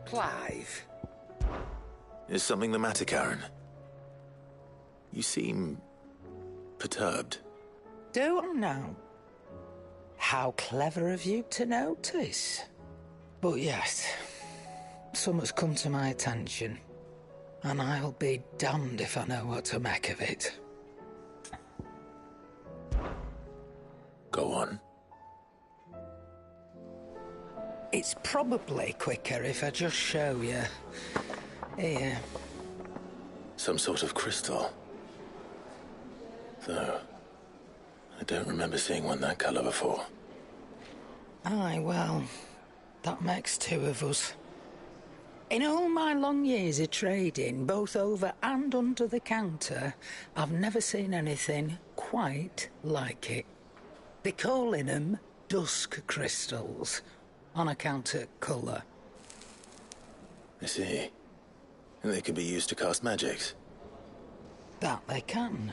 Clive. Is something the matter, Karen? You seem perturbed. Do I know? How clever of you to notice. But yes, something's come to my attention, and I'll be damned if I know what to make of it. Go on. It's probably quicker if I just show you. Here. Some sort of crystal. Though, I don't remember seeing one that colour before. Aye, well, that makes two of us. In all my long years of trading, both over and under the counter, I've never seen anything quite like it. They're calling them dusk crystals, on account of colour. I see. And they can be used to cast magics. That they can.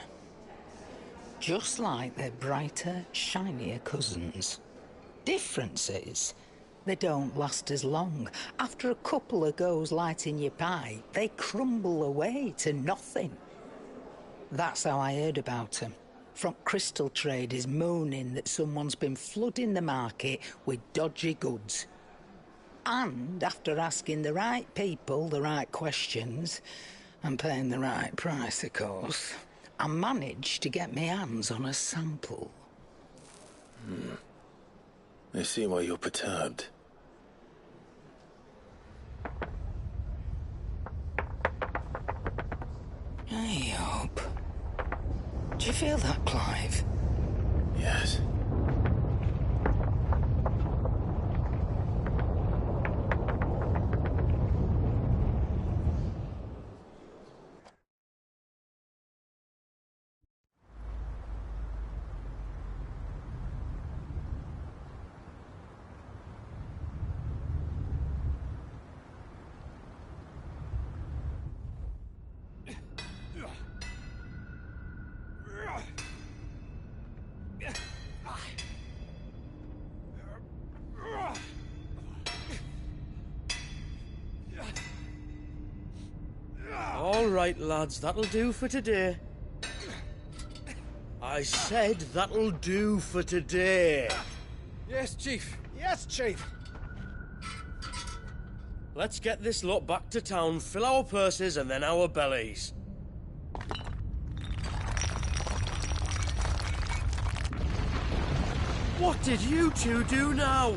Just like their brighter, shinier cousins. Difference is, they don't last as long. After a couple of goes lighting your pipe, they crumble away to nothing. That's how I heard about them. From crystal traders moaning that someone's been flooding the market with dodgy goods. And after asking the right people the right questions, and paying the right price, of course, I managed to get my hands on a sample. I see why you're perturbed. I hope. Do you feel that, Clive? Yes. All right, lads, that'll do for today. I said that'll do for today. Yes, Chief. Yes, Chief. Let's get this lot back to town, fill our purses and then our bellies. What did you two do now?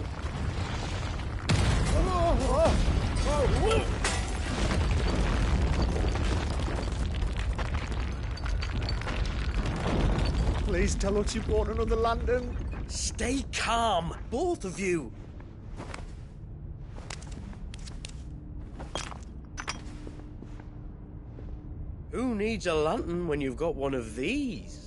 Please tell us you bought another lantern. Stay calm, both of you. Who needs a lantern when you've got one of these?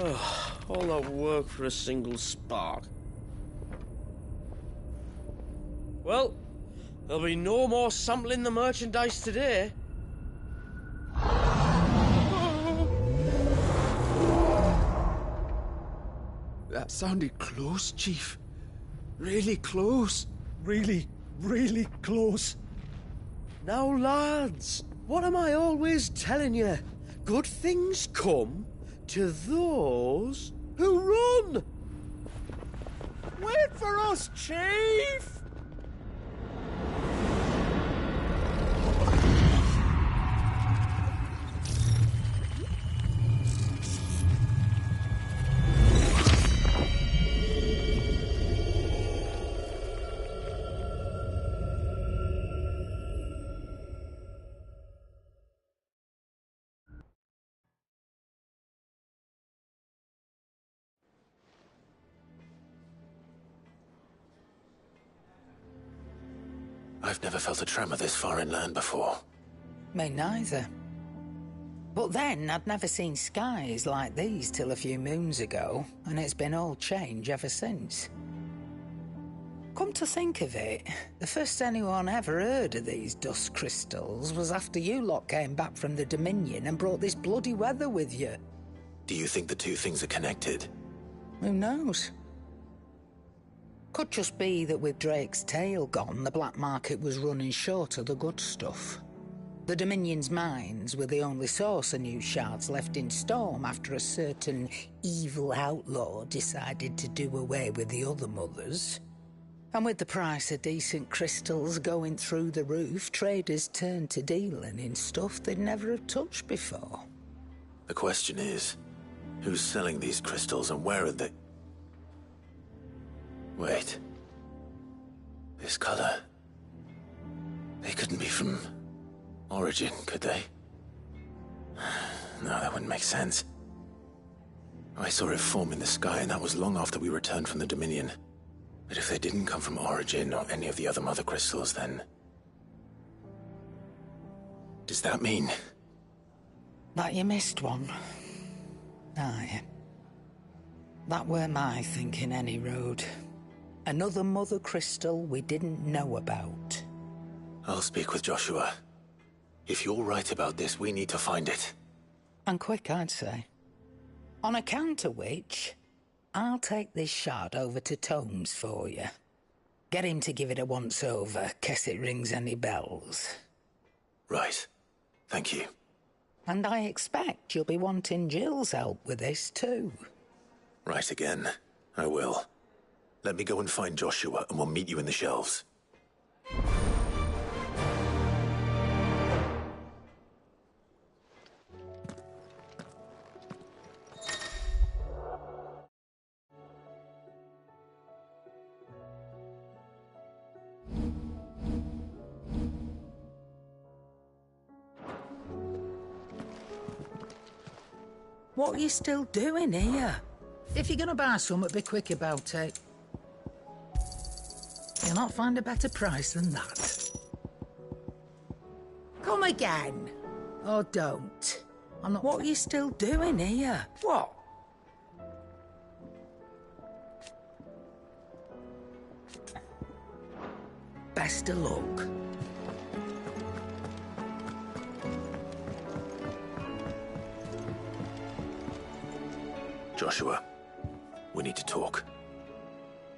Oh, all that work for a single spark. Well, there'll be no more sampling the merchandise today. That sounded close, Chief. Really close. Really, really close. Now, lads, what am I always telling you? Good things come to those who run! Wait for us, Chief! I've never felt a tremor this far inland before. Me neither. But then, I'd never seen skies like these till a few moons ago, and it's been all change ever since. Come to think of it, the first anyone ever heard of these dust crystals was after you lot came back from the Dominion and brought this bloody weather with you. Do you think the two things are connected? Who knows? Could just be that with Drake's tail gone, the black market was running short of the good stuff. The Dominion's mines were the only source of new shards left in Storm after a certain evil outlaw decided to do away with the other mothers. And with the price of decent crystals going through the roof, traders turned to dealing in stuff they'd never have touched before. The question is, who's selling these crystals and where are they? Wait. This color. They couldn't be from Origin, could they? No, that wouldn't make sense. I saw it form in the sky, and that was long after we returned from the Dominion. But if they didn't come from Origin or any of the other mother crystals, then... does that mean... that you missed one? Aye. That were my thinking, any road. Another mother crystal we didn't know about. I'll speak with Joshua. If you're right about this, we need to find it. And quick, I'd say. On account of which, I'll take this shard over to Tomes for you. Get him to give it a once-over, case it rings any bells. Right. Thank you. And I expect you'll be wanting Jill's help with this, too. Right again. I will. Let me go and find Joshua, and we'll meet you in the shelves. What are you still doing here? If you're gonna buy something, be quick about it. You'll not find a better price than that. Come again. Or don't. I'm not... What are you still doing here? What? Best of luck. Joshua, we need to talk.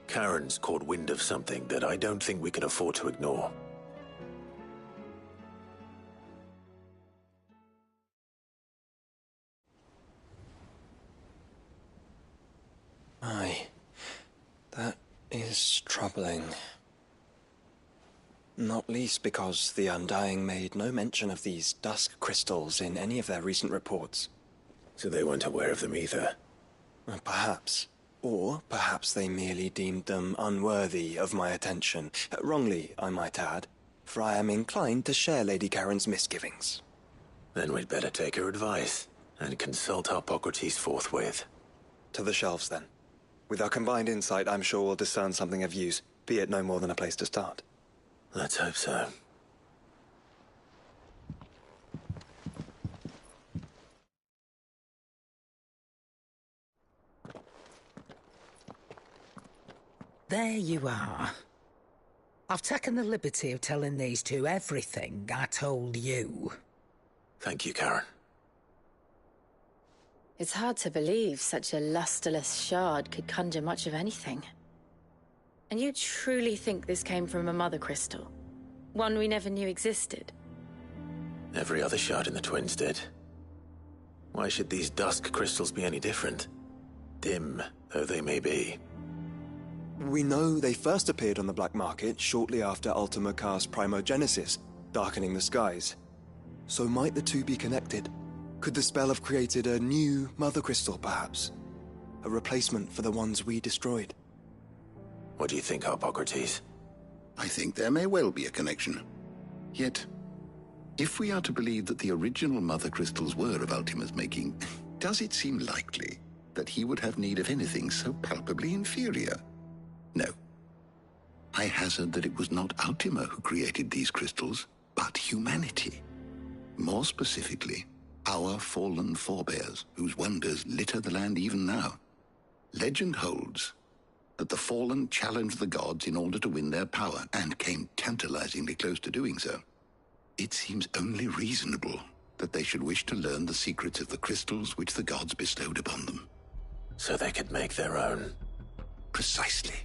Karen's caught wind of something that I don't think we can afford to ignore. Aye, that is troubling. Not least because the Undying made no mention of these dusk crystals in any of their recent reports. So they weren't aware of them either. Perhaps. Or perhaps they merely deemed them unworthy of my attention. Wrongly, I might add, for I am inclined to share Lady Karen's misgivings. Then we'd better take her advice and consult Hippocrates forthwith. To the shelves, then. With our combined insight, I'm sure we'll discern something of use, be it no more than a place to start. Let's hope so. There you are. I've taken the liberty of telling these two everything I told you. Thank you, Karen. It's hard to believe such a lusterless shard could conjure much of anything. And you truly think this came from a mother crystal? One we never knew existed? Every other shard in the Twins did. Why should these dusk crystals be any different? Dim though they may be. We know they first appeared on the black market shortly after Ultima Cast Primogenesis, darkening the skies. So might the two be connected? Could the spell have created a new mother crystal, perhaps? A replacement for the ones we destroyed? What do you think, Hippocrates? I think there may well be a connection. Yet, if we are to believe that the original mother crystals were of Ultima's making, does it seem likely that he would have need of anything so palpably inferior? No. I hazard that it was not Ultima who created these crystals, but humanity. More specifically, our fallen forebears, whose wonders litter the land even now. Legend holds that the fallen challenged the gods in order to win their power, and came tantalizingly close to doing so. It seems only reasonable that they should wish to learn the secrets of the crystals which the gods bestowed upon them. So they could make their own. Precisely.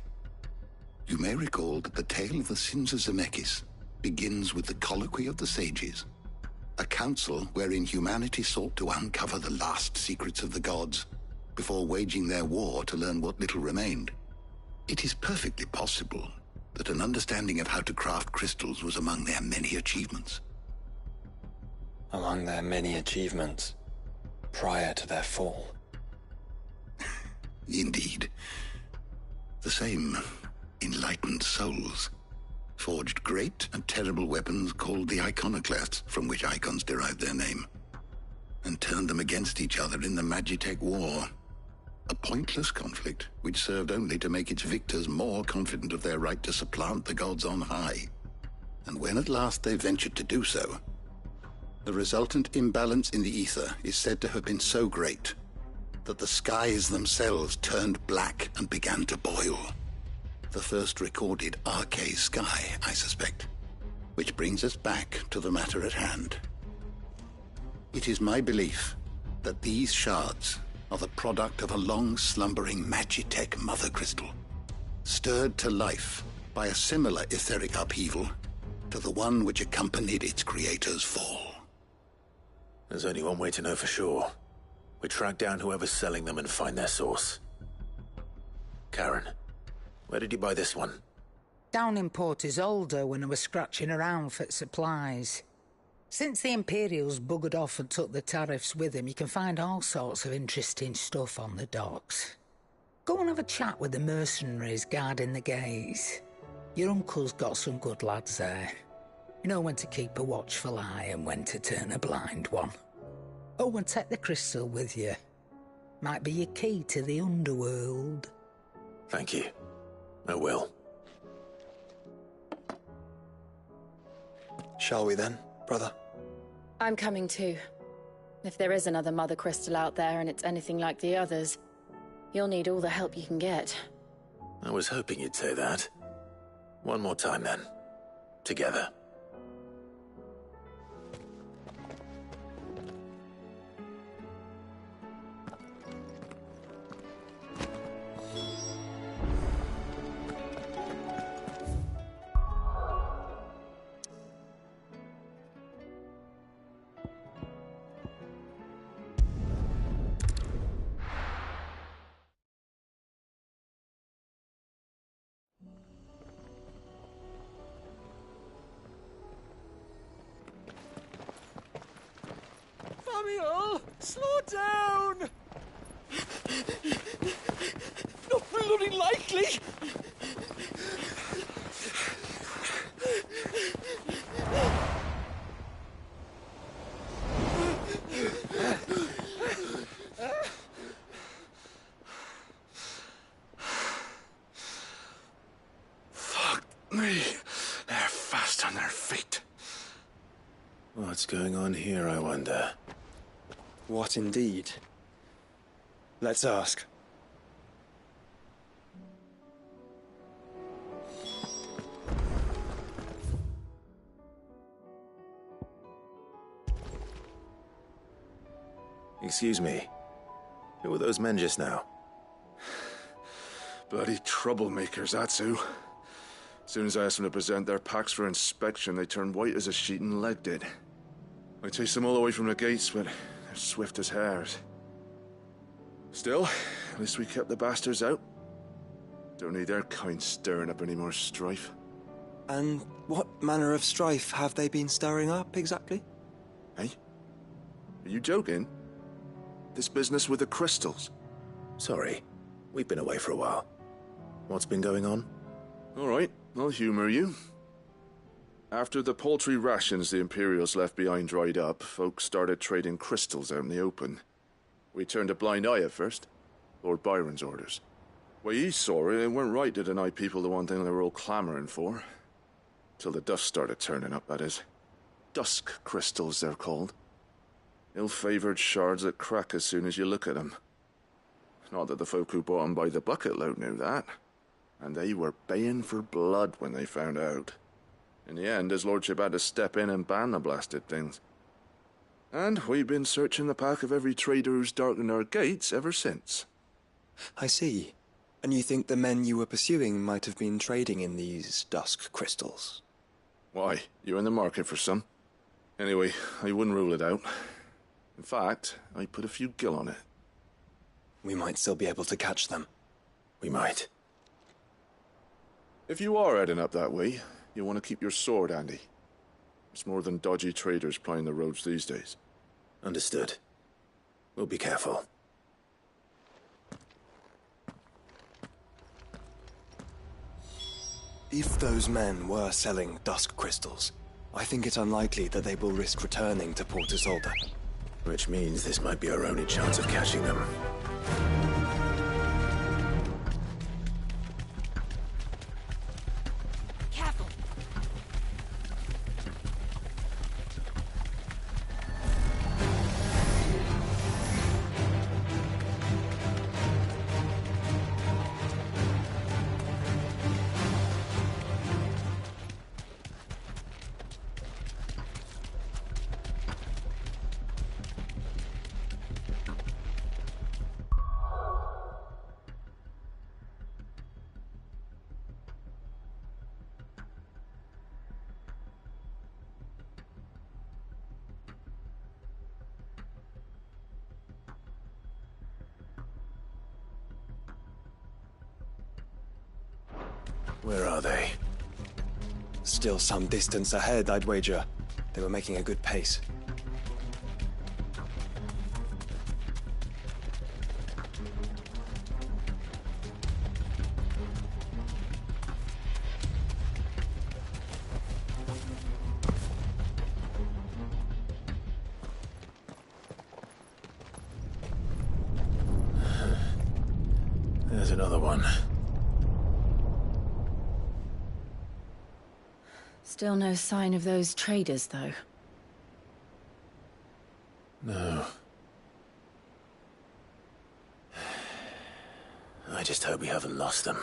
You may recall that the tale of the sins of Zemeckis begins with the colloquy of the sages, a council wherein humanity sought to uncover the last secrets of the gods before waging their war to learn what little remained. It is perfectly possible that an understanding of how to craft crystals was among their many achievements. Among their many achievements prior to their fall. Indeed. The same enlightened souls forged great and terrible weapons called the iconoclasts, from which icons derived their name, and turned them against each other in the Magitech War. A pointless conflict which served only to make its victors more confident of their right to supplant the gods on high. And when at last they ventured to do so, the resultant imbalance in the ether is said to have been so great that the skies themselves turned black and began to boil. The first recorded arcane sky, I suspect. Which brings us back to the matter at hand. It is my belief that these shards are the product of a long-slumbering Magitech mother crystal, stirred to life by a similar etheric upheaval to the one which accompanied its creator's fall. There's only one way to know for sure. We track down whoever's selling them and find their source. Karen, where did you buy this one? Down in Port Isolde when I was scratching around for supplies. Since the Imperials buggered off and took the tariffs with them, you can find all sorts of interesting stuff on the docks. Go and have a chat with the mercenaries guarding the gates. Your uncle's got some good lads there. You know when to keep a watchful eye and when to turn a blind one. Oh, and take the crystal with you. Might be your key to the underworld. Thank you. I will. Shall we then, brother? I'm coming too. If there is another mother crystal out there and it's anything like the others, you'll need all the help you can get. I was hoping you'd say that. One more time then. Together. Samuel, slow down! Not bloody likely! Fuck me. They're fast on their feet. What's going on here, I wonder? What indeed? Let's ask. Excuse me. Who were those men just now? Bloody troublemakers, that's who. As soon as I asked them to present their packs for inspection, they turned white as a sheet and legged it. I chased them all away from the gates, but they're swift as hares. Still, at least we kept the bastards out. Don't need their kind stirring up any more strife. And what manner of strife have they been stirring up, exactly? Hey? Are you joking? This business with the crystals? Sorry. We've been away for a while. What's been going on? All right, I'll humor you. After the paltry rations the Imperials left behind dried up, folks started trading crystals out in the open. We turned a blind eye at first. Lord Byron's orders. Well, you saw it. It weren't right to deny people the one thing they were all clamoring for. Till the dust started turning up, that is. Dusk crystals, they're called. Ill-favored shards that crack as soon as you look at them. Not that the folk who bought them by the bucket load knew that. And they were baying for blood when they found out. In the end, his lordship had to step in and ban the blasted things. And we've been searching the pack of every trader who's darkened our gates ever since. I see. And you think the men you were pursuing might have been trading in these dusk crystals? Why, you're in the market for some. Anyway, I wouldn't rule it out. In fact, I put a few gil on it. We might still be able to catch them. We might. If you are heading up that way, you'll want to keep your sword handy. It's more than dodgy traders plying the roads these days. Understood. We'll be careful. If those men were selling dusk crystals, I think it unlikely that they will risk returning to Port Isolde. Which means this might be our only chance of catching them. Careful. Where are they? Still some distance ahead, I'd wager. They were making a good pace. There's another one. Still no sign of those traders, though. No. I just hope we haven't lost them.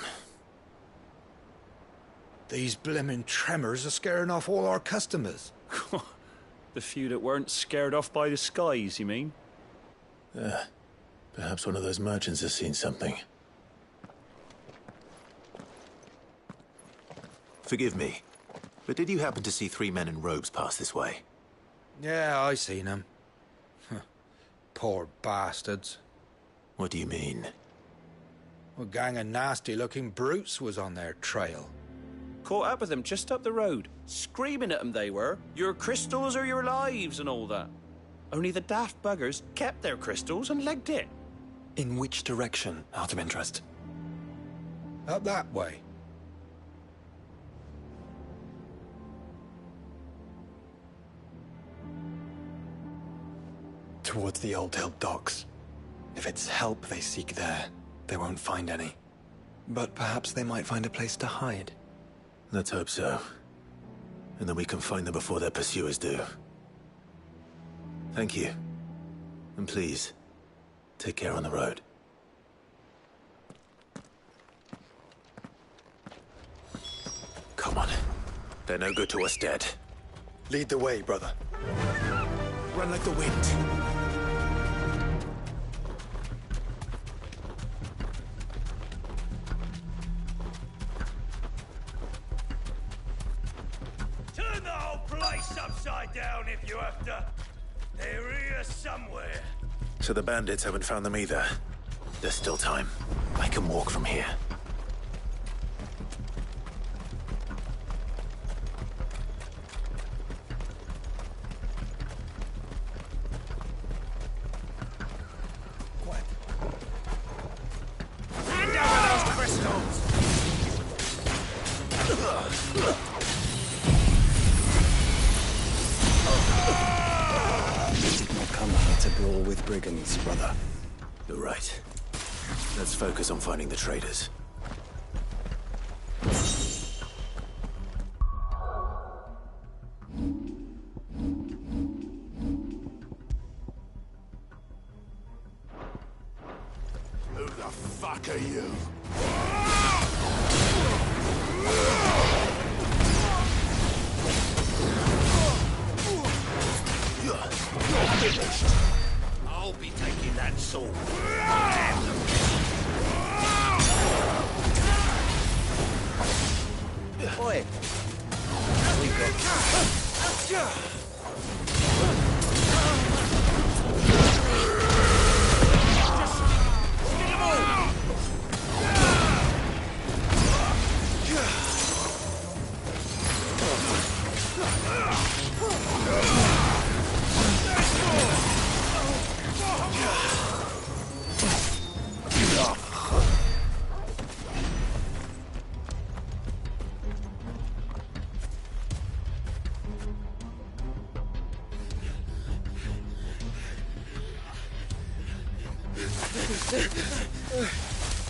These blimmin' tremors are scaring off all our customers. The few that weren't scared off by the skies, you mean? Perhaps one of those merchants has seen something. Forgive me, but did you happen to see 3 men in robes pass this way? Yeah, I seen them. Poor bastards. What do you mean? A gang of nasty-looking brutes was on their trail. Caught up with them just up the road. Screaming at them they were. Your crystals or your lives and all that. Only the daft buggers kept their crystals and legged it. In which direction, out of interest? Up that way. Towards the Old Hill docks. If it's help they seek there, they won't find any. But perhaps they might find a place to hide. Let's hope so. And then we can find them before their pursuers do. Thank you. And please, take care on the road. Come on. They're no good to us dead. Lead the way, brother. Run like the wind. Turn the whole place upside down if you have to. They're here somewhere. So the bandits haven't found them either. There's still time. I can walk from here. Hand over those crystals! Did not come here to brawl with brigands, brother. You're right. Let's focus on finding the traitors. Who the fuck are you? You're finished. I'll be taking that sword. Oi! We got...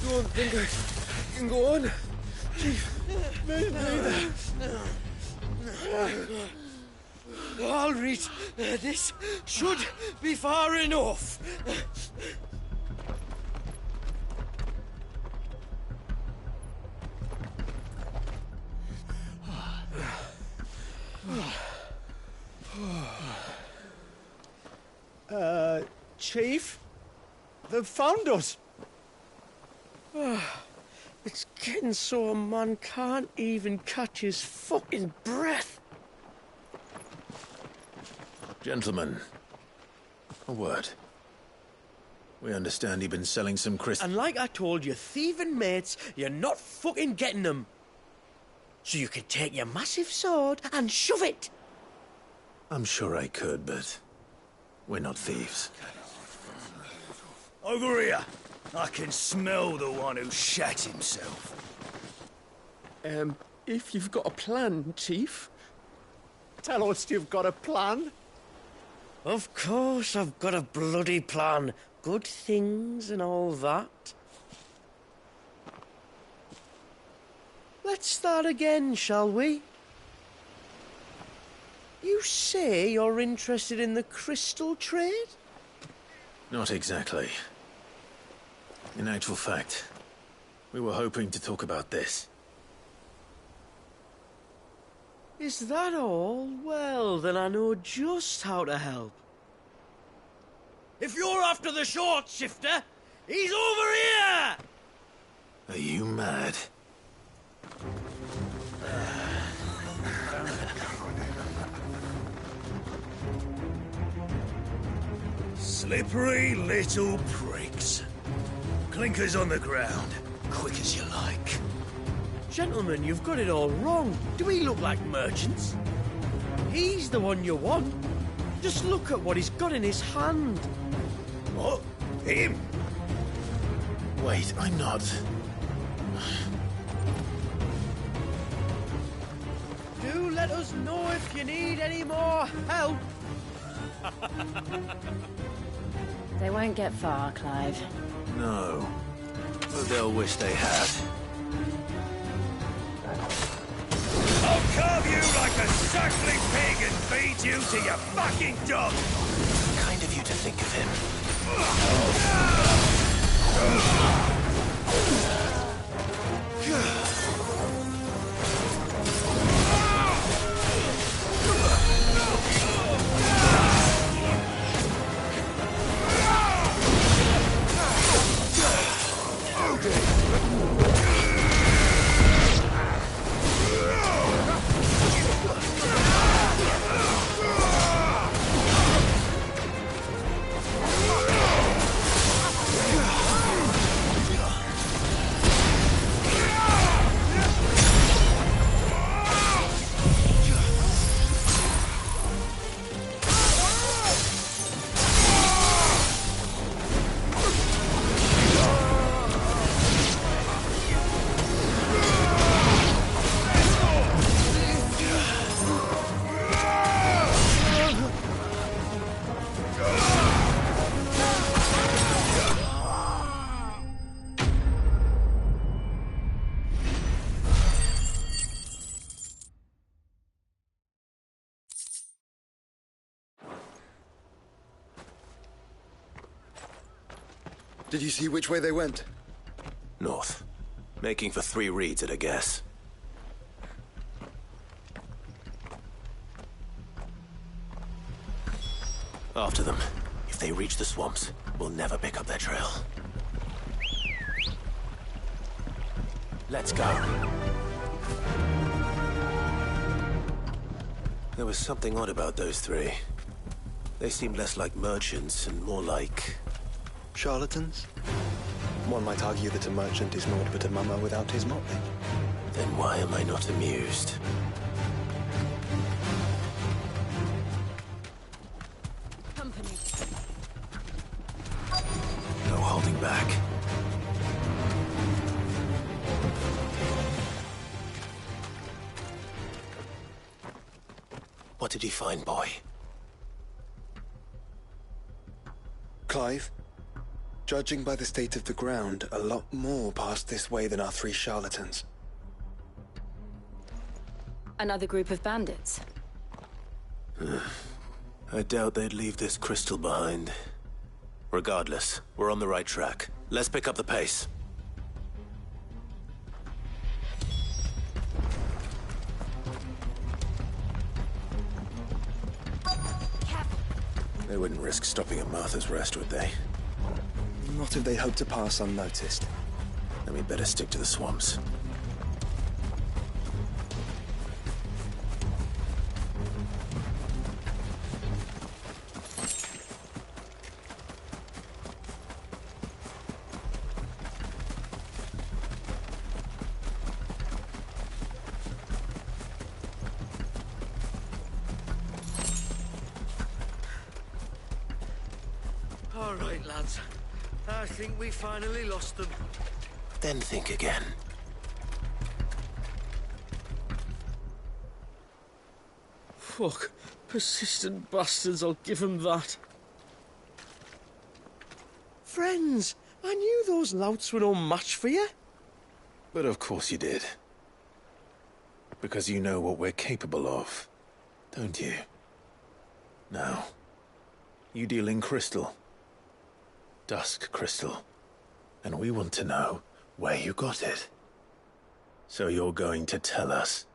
Don't think I can go on. Chief, neither. I'll read. This should be far enough. Chief? They've found us. It's getting so a man can't even catch his fucking breath. Gentlemen, a word. We understand you've been selling some crystals. And like I told your thieving mates, you're not fucking getting them. So you can take your massive sword and shove it. I'm sure I could, but we're not thieves. Over here. I can smell the one who shat himself. If you've got a plan, Chief. Tell us you've got a plan. Of course I've got a bloody plan. Good things and all that. Let's start again, shall we? You say you're interested in the crystal trade? Not exactly. In actual fact, we were hoping to talk about this. Is that all? Well, then I know just how to help. If you're after the short shifter, he's over here! Are you mad? Slippery little pricks. Clinkers on the ground, quick as you like. Gentlemen, you've got it all wrong. Do we look like merchants? He's the one you want. Just look at what he's got in his hand. What? Him? Wait, I'm not. Do let us know if you need any more help. They won't get far, Clive. No. But they'll wish they had. I'll carve you like a suckling pig and feed you to your fucking dog! Kind of you to think of him. Did you see which way they went? North. Making for 3 reeds at a guess. After them. If they reach the swamps, we'll never pick up their trail. Let's go. There was something odd about those 3. They seemed less like merchants and more like... Charlatans? One might argue that a merchant is naught but a mummer without his motley. Then why am I not amused? Company. No holding back. What did he find, boy? Clive? Judging by the state of the ground, a lot more passed this way than our 3 charlatans. Another group of bandits. I doubt they'd leave this crystal behind. Regardless, we're on the right track. Let's pick up the pace. They wouldn't risk stopping at Martha's Rest, would they? Not if they hope to pass unnoticed. Then we'd better stick to the swamps. All right, lads. I think we finally lost them. Then think again. Fuck. Persistent bastards, I'll give them that. Friends, I knew those louts were no match for you. But of course you did. Because you know what we're capable of, don't you? Now, you deal in crystal. Dusk crystal. And we want to know where you got it. So you're going to tell us.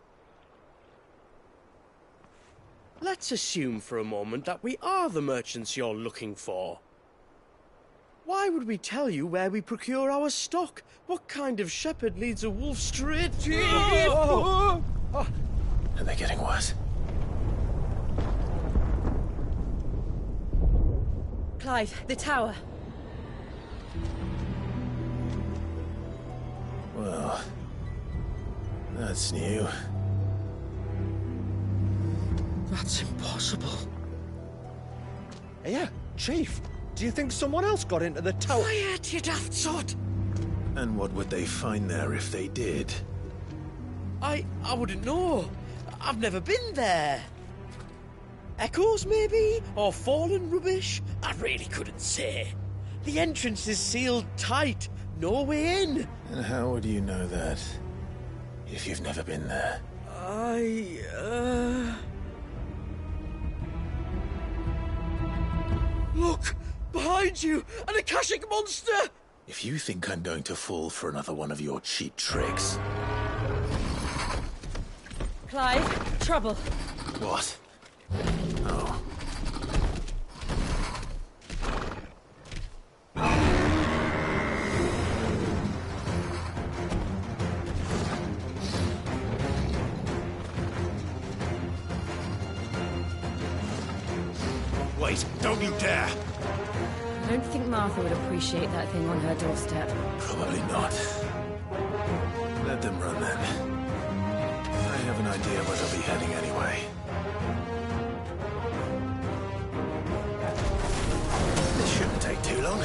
Let's assume for a moment that we are the merchants you're looking for. Why would we tell you where we procure our stock? What kind of shepherd leads a wolf straight to... Are they getting worse? Clive, the tower. Well, that's new. That's impossible. Yeah, Chief. Do you think someone else got into the tower? Quiet, you daft sod! And what would they find there if they did? I wouldn't know. I've never been there. Echoes, maybe? Or fallen rubbish? I really couldn't say. The entrance is sealed tight. No way in. And how would you know that? If you've never been there? Look! Behind you! An Akashic monster! If you think I'm going to fall for another one of your cheap tricks... Clive, trouble. What? Oh. Wait, don't you dare! I don't think Martha would appreciate that thing on her doorstep. Probably not. Let them run then. I have an idea where they'll be heading anyway. This shouldn't take too long.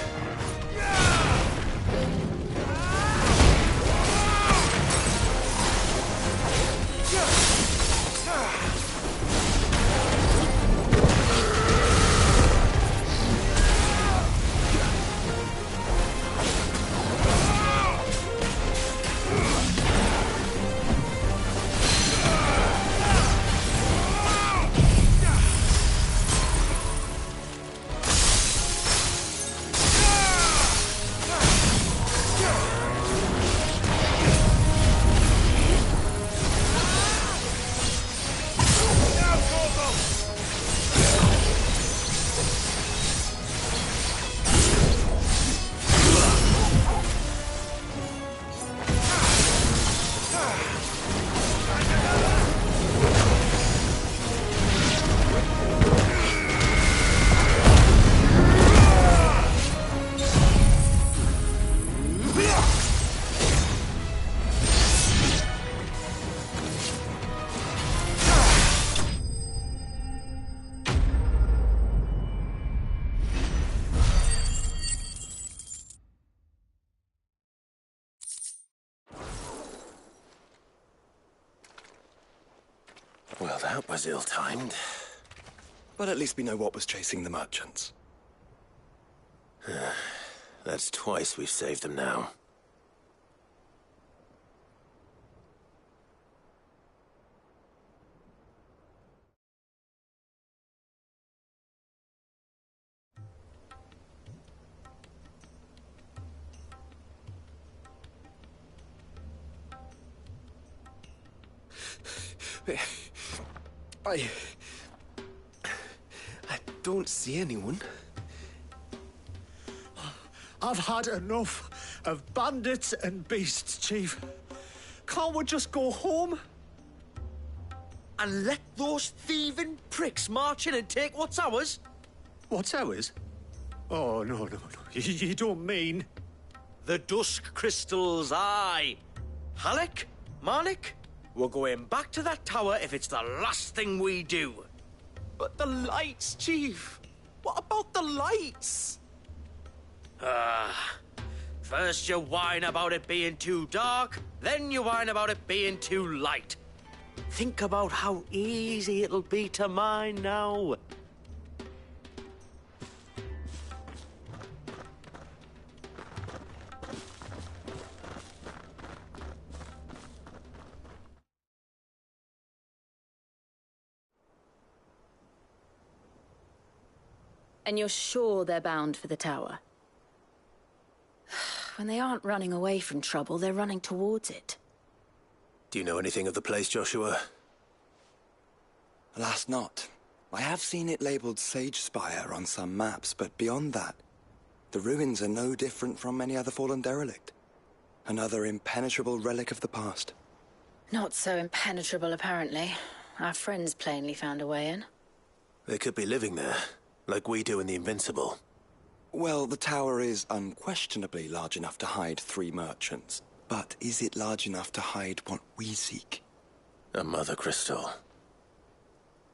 Well, that was ill-timed. But at least we know what was chasing the merchants. That's twice we've saved them now. I don't see anyone. I've had enough of bandits and beasts, Chief. Can't we just go home? And let those thieving pricks march in and take what's ours? What's ours? Oh, no. You don't mean... The dusk crystals, aye. Halleck, Marnik, we're going back to that tower if it's the last thing we do. But the lights, Chief. What about the lights? First you whine about it being too dark, then you whine about it being too light. Think about how easy it'll be to mine now. And you're sure they're bound for the tower? When they aren't running away from trouble, they're running towards it. Do you know anything of the place, Joshua? Alas, not. I have seen it labelled Sage Spire on some maps, but beyond that, the ruins are no different from any other fallen derelict. Another impenetrable relic of the past. Not so impenetrable, apparently. Our friends plainly found a way in. They could be living there, like we do in the Invincible. Well, the tower is unquestionably large enough to hide 3 merchants. But is it large enough to hide what we seek? A mother crystal.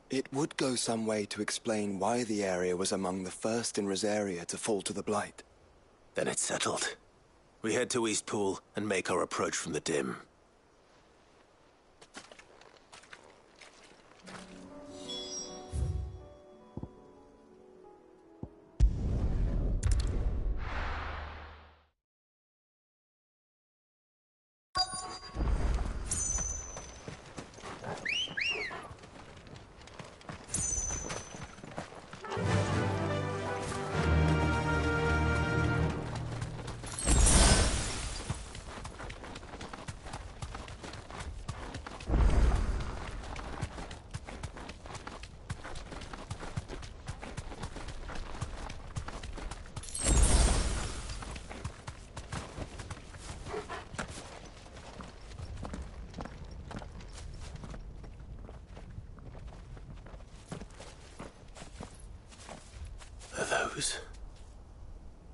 It would go some way to explain why the area was among the first in Rosaria to fall to the Blight. Then it's settled. We head to Eastpool and make our approach from the dim.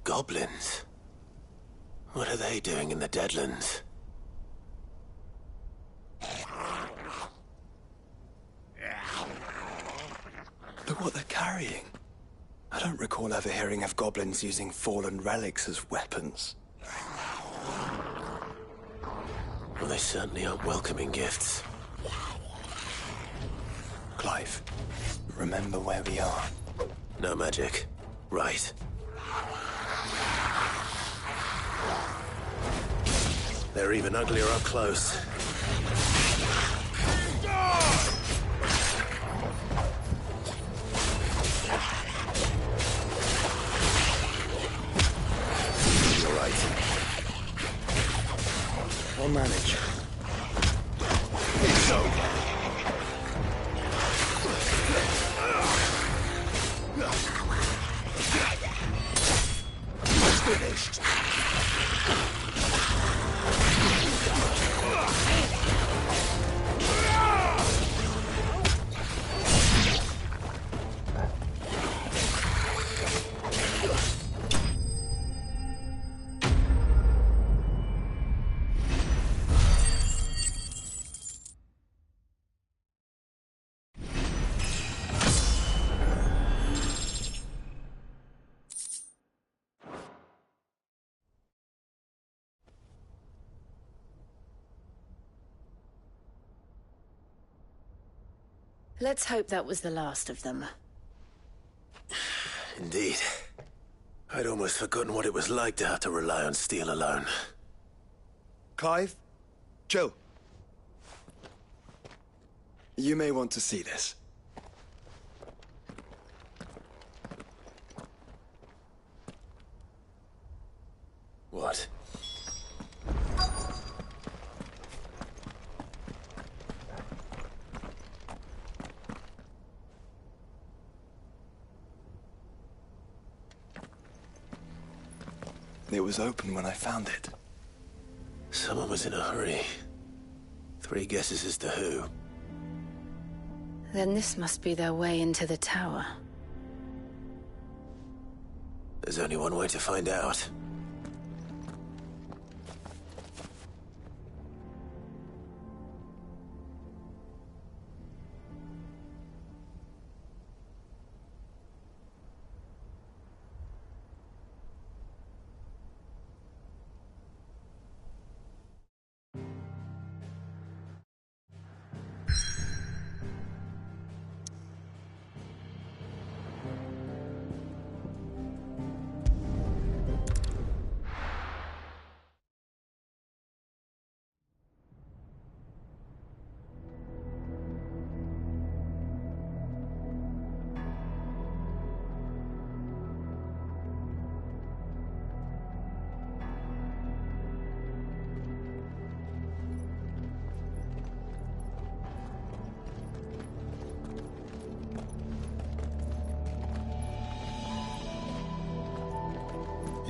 Goblins? What are they doing in the Deadlands? Look what they're carrying. I don't recall ever hearing of goblins using fallen relics as weapons. Well, they certainly aren't welcoming gifts. Clive, remember where we are. No magic. Right. They're even uglier up close. You're right. I'll manage. Finished. Let's hope that was the last of them. Indeed. I'd almost forgotten what it was like to have to rely on steel alone. Clive? Chill. You may want to see this. What? It was open when I found it. Someone was in a hurry. 3 guesses as to who. Then this must be their way into the tower. There's only one way to find out.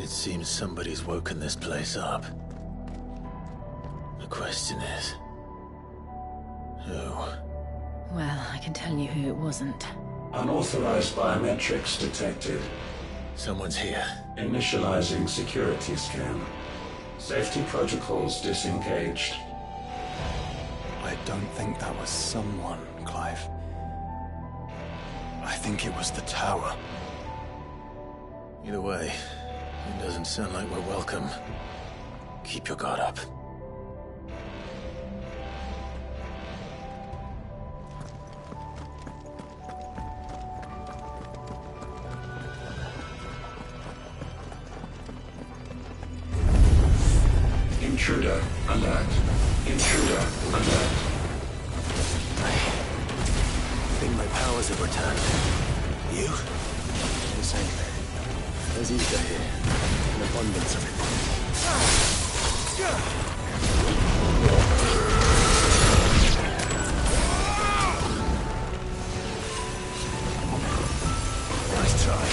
It seems somebody's woken this place up. The question is... who? Well, I can tell you who it wasn't. Unauthorized biometrics detected. Someone's here. Initializing security scan. Safety protocols disengaged. I don't think that was someone, Clive. I think it was the tower. Either way, it doesn't sound like we're welcome. Keep your guard up. Intruder alert. Intruder alert. I think my powers have returned. You? The same. There's ether here. An abundance of it. Nice try.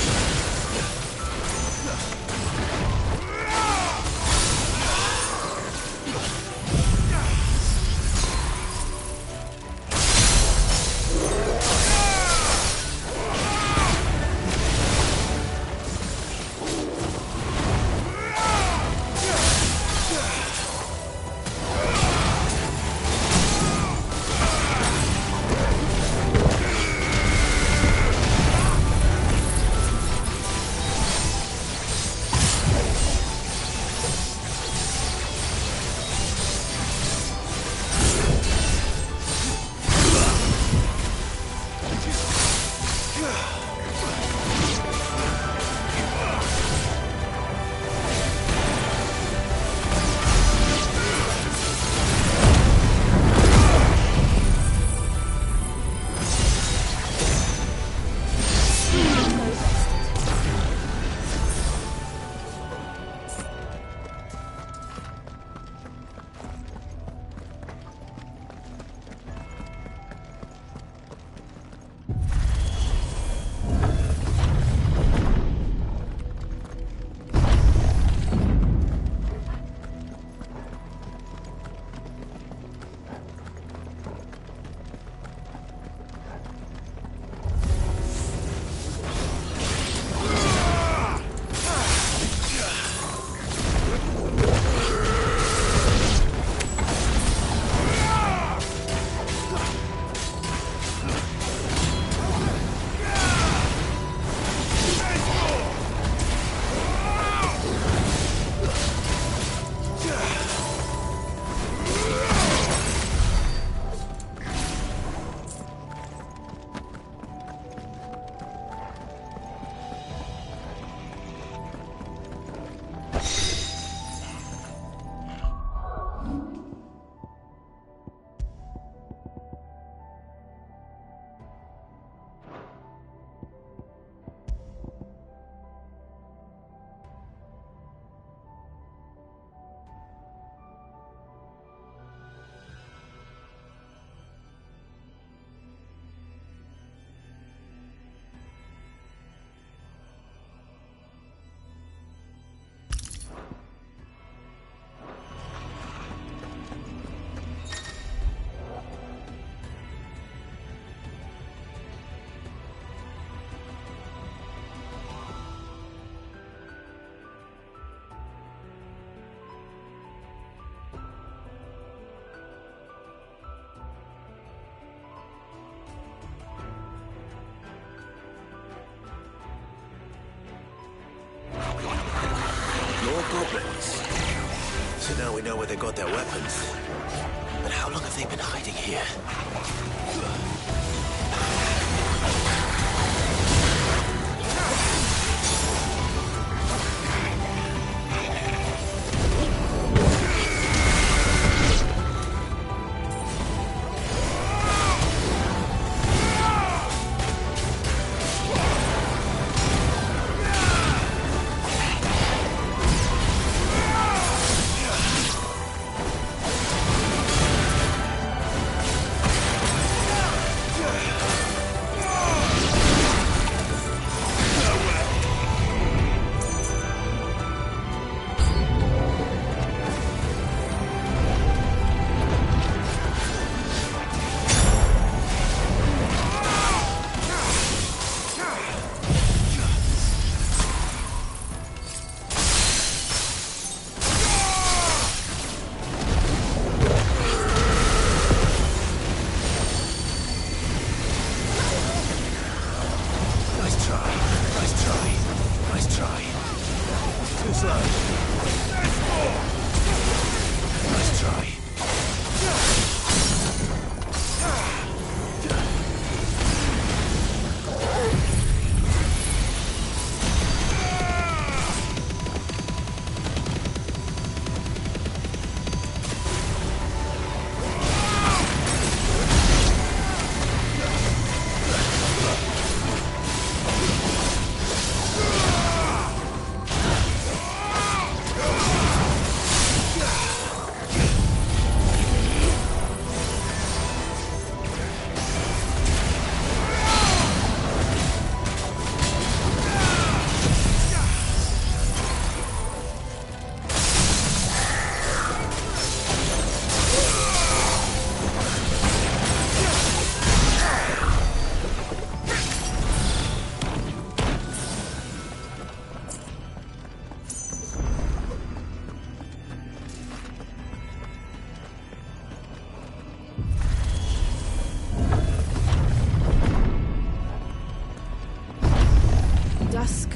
goblins. So now we know where they got their weapons. But how long have they been hiding here?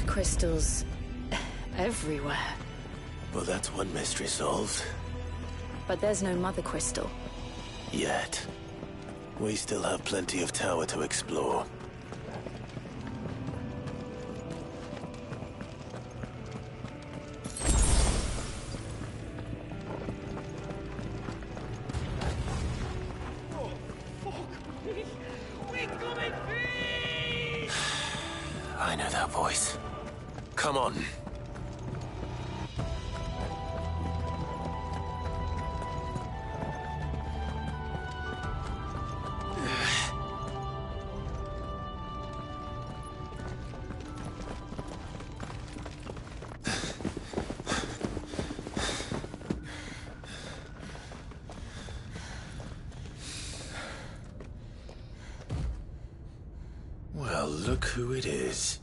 Crystals everywhere. Well, that's one mystery solved. But there's no mother crystal. Yet. We still have plenty of tower to explore. I know that voice. Come on. Well, look who it is.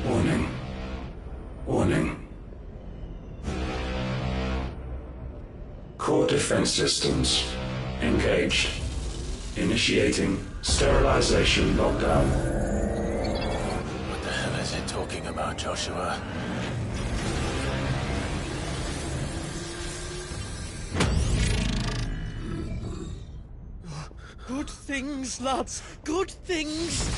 Warning. Warning. Core defense systems engaged. Initiating sterilization lockdown. What the hell is it talking about, Joshua? Good things, lads. Good things.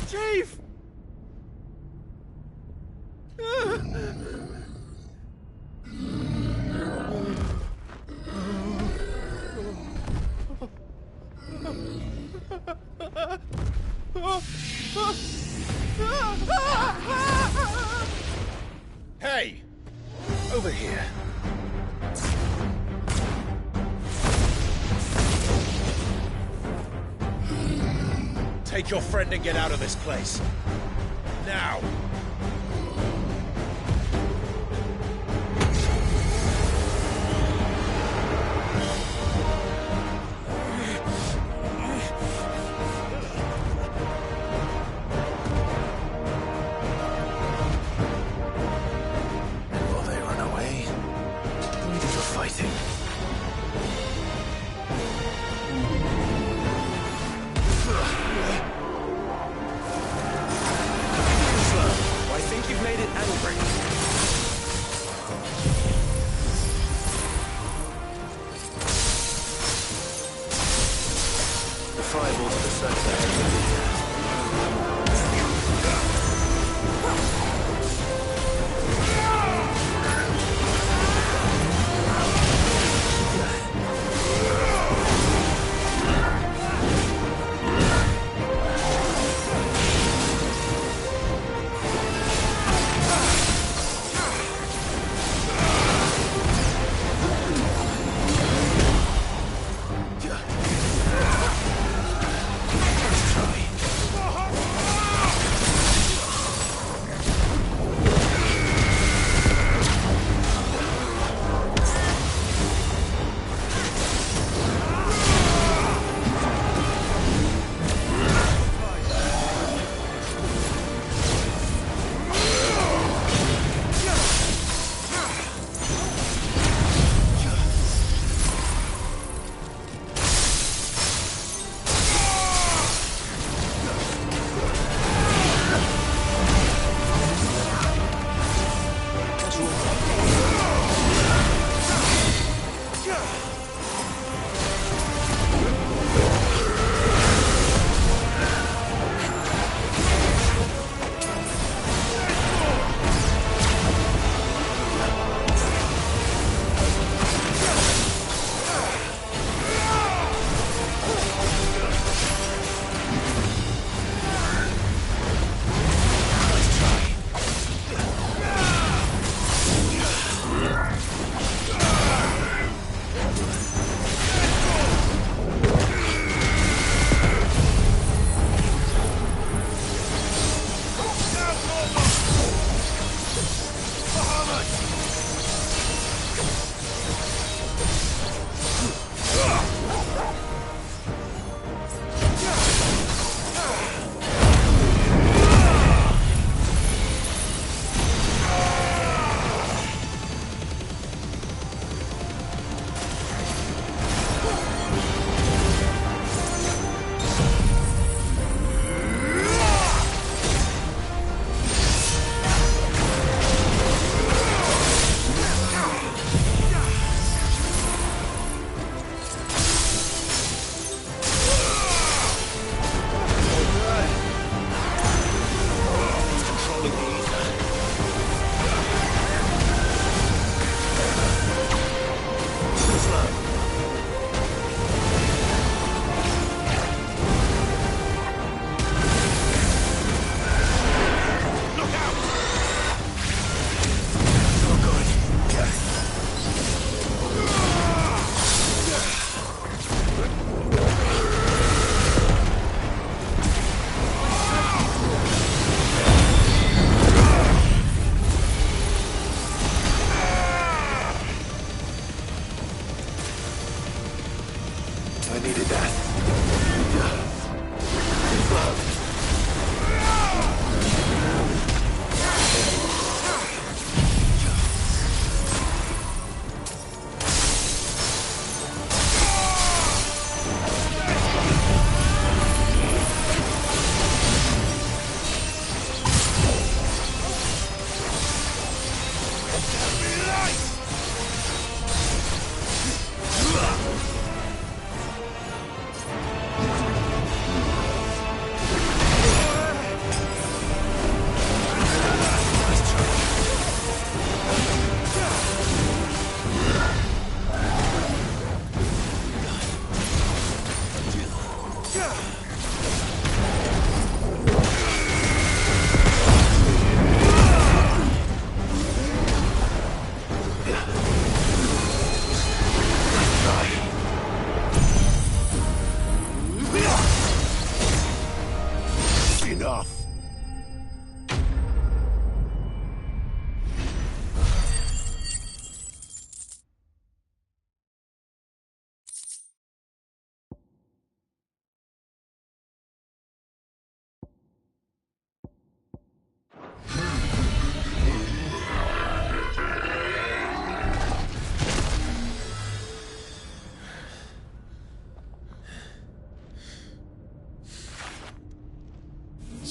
Chief! Hey! Over here. Take your friend and get out of this place. Now! Will they run away? We do the fighting. I think you've made it angry. The fireball to the center.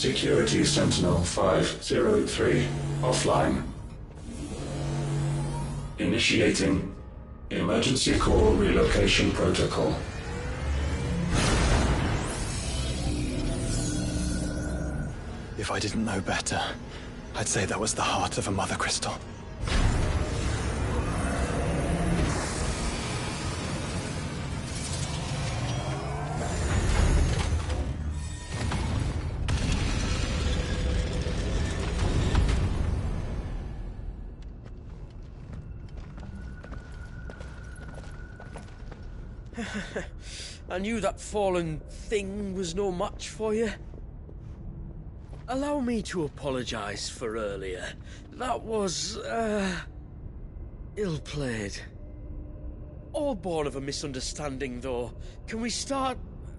Security Sentinel 503 offline. Initiating Emergency Core Relocation Protocol. If I didn't know better, I'd say that was the heart of a Mother Crystal. I knew that fallen thing was no match for you. Allow me to apologise for earlier. That was, ill-played. All born of a misunderstanding, though. Can we start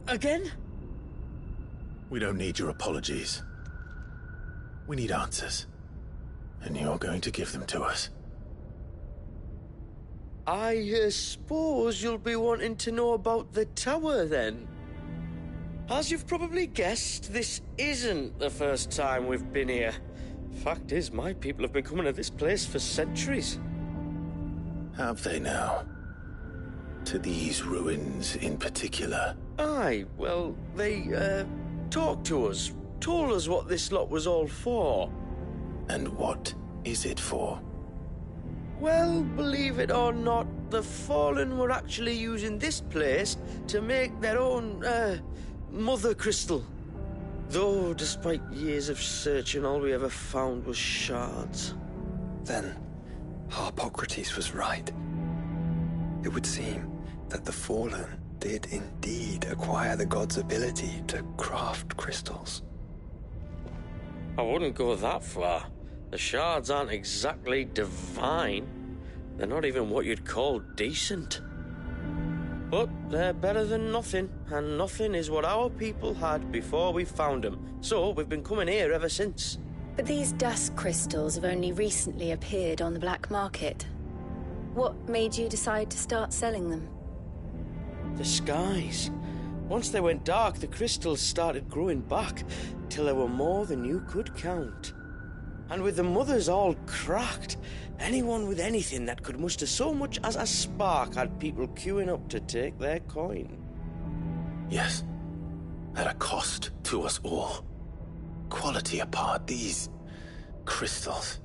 again? We don't need your apologies. We need answers. And you're going to give them to us. I suppose you'll be wanting to know about the tower, then? As you've probably guessed, this isn't the first time we've been here. Fact is, my people have been coming to this place for centuries. Have they now? To these ruins in particular? Aye, well, they, talked to us, told us what this lot was all for. And what is it for? Well, believe it or not, the Fallen were actually using this place to make their own, Mother Crystal. Though, despite years of searching, all we ever found was shards. Then, Harpocrates was right. It would seem that the Fallen did indeed acquire the god's ability to craft crystals. I wouldn't go that far. The shards aren't exactly divine. They're not even what you'd call decent. But they're better than nothing, and nothing is what our people had before we found them. So we've been coming here ever since. But these dust crystals have only recently appeared on the black market. What made you decide to start selling them? The skies. Once they went dark, the crystals started growing back, till there were more than you could count. And with the mothers all cracked, anyone with anything that could muster so much as a spark had people queuing up to take their coin. Yes, at a cost to us all. Quality apart, these crystals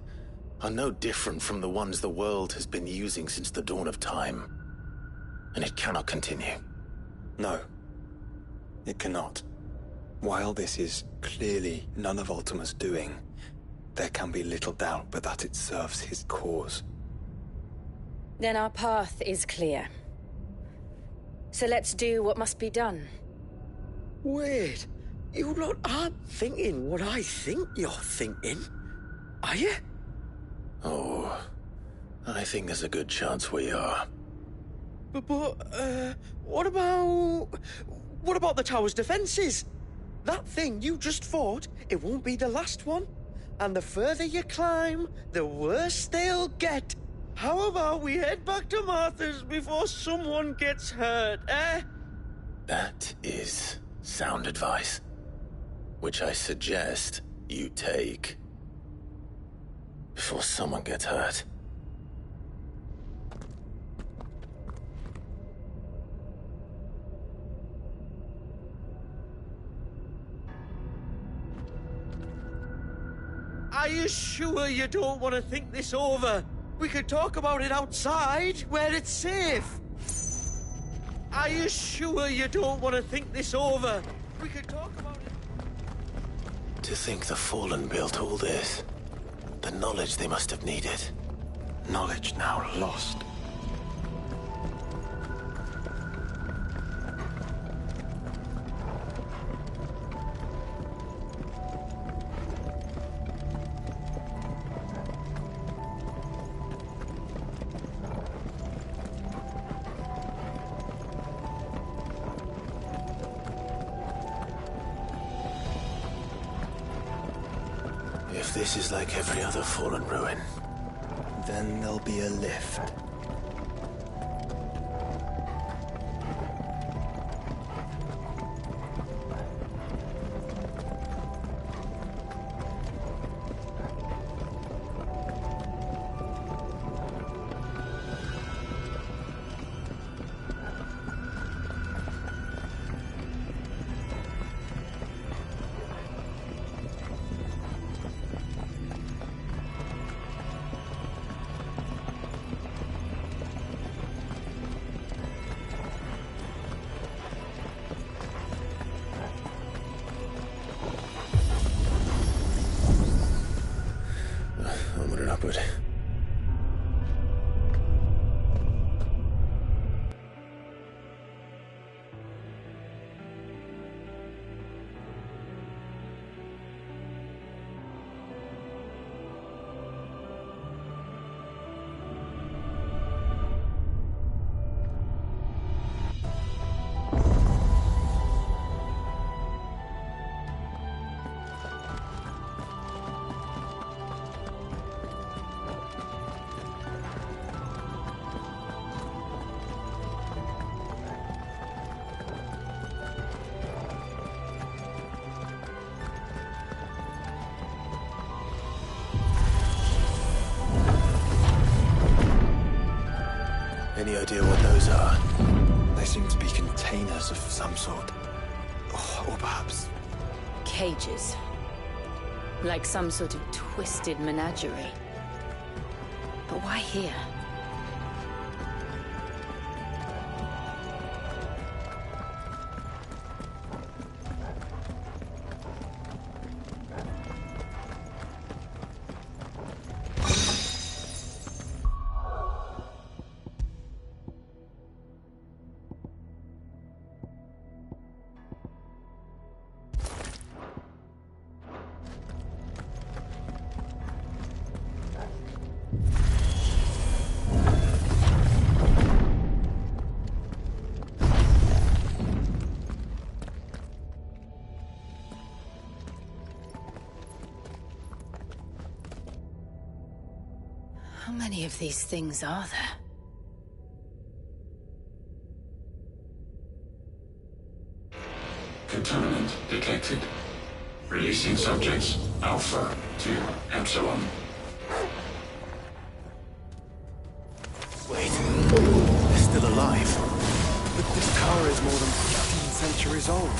are no different from the ones the world has been using since the dawn of time. And it cannot continue. No, it cannot. While this is clearly none of Ultima's doing, there can be little doubt but that it serves his cause. Then our path is clear. So let's do what must be done. Wait, you lot aren't thinking what I think you're thinking, are you? Oh, I think there's a good chance we are. But what about the tower's defenses? That thing you just fought, it won't be the last one. And the further you climb, the worse they'll get. How about we head back to Martha's before someone gets hurt, eh? That is sound advice, which I suggest you take before someone gets hurt. Are you sure you don't want to think this over? We could talk about it outside, where it's safe. Are you sure you don't want to think this over? We could talk about it... To think the Fallen built all this. The knowledge they must have needed. Knowledge now lost. If this is like every other Fallen ruin, then there'll be a lift. Any idea what those are? They seem to be containers of some sort. Or perhaps... Cages. Like some sort of twisted menagerie. But why here? How many of these things are there? Contaminant detected. Releasing subjects Alpha to Epsilon. Wait, they're still alive. But this car is more than 15 centuries old.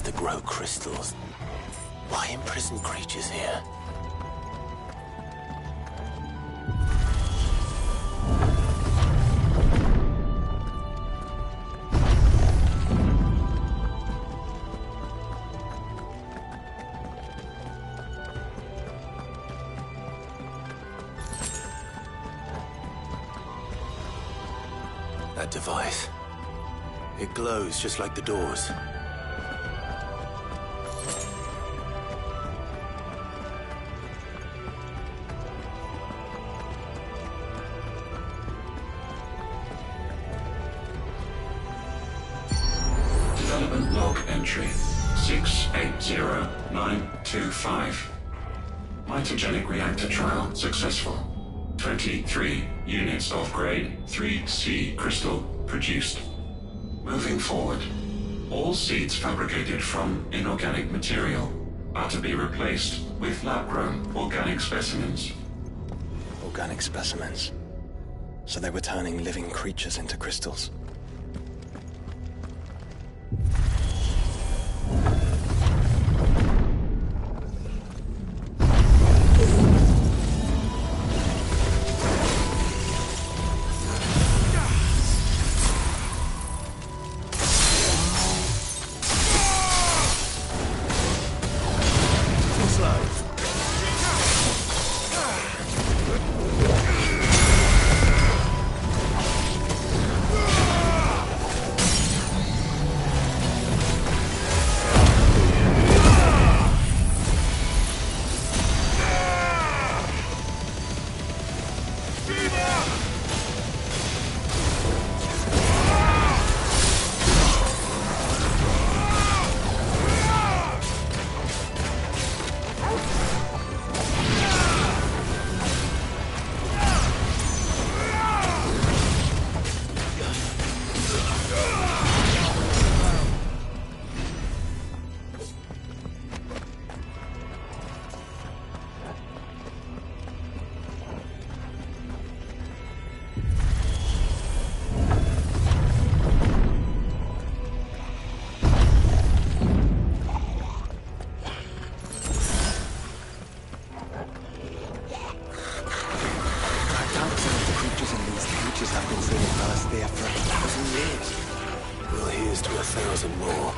To grow crystals. Why imprison creatures here? That device. It glows just like the doors. Log entry 680925. Mitogenic reactor trial successful. 23 units of grade 3C crystal produced. Moving forward, all seeds fabricated from inorganic material are to be replaced with lab-grown organic specimens. Organic specimens. So they were turning living creatures into crystals. I've been trading Palastia for 1,000 years. Well, here's to 1,000 more.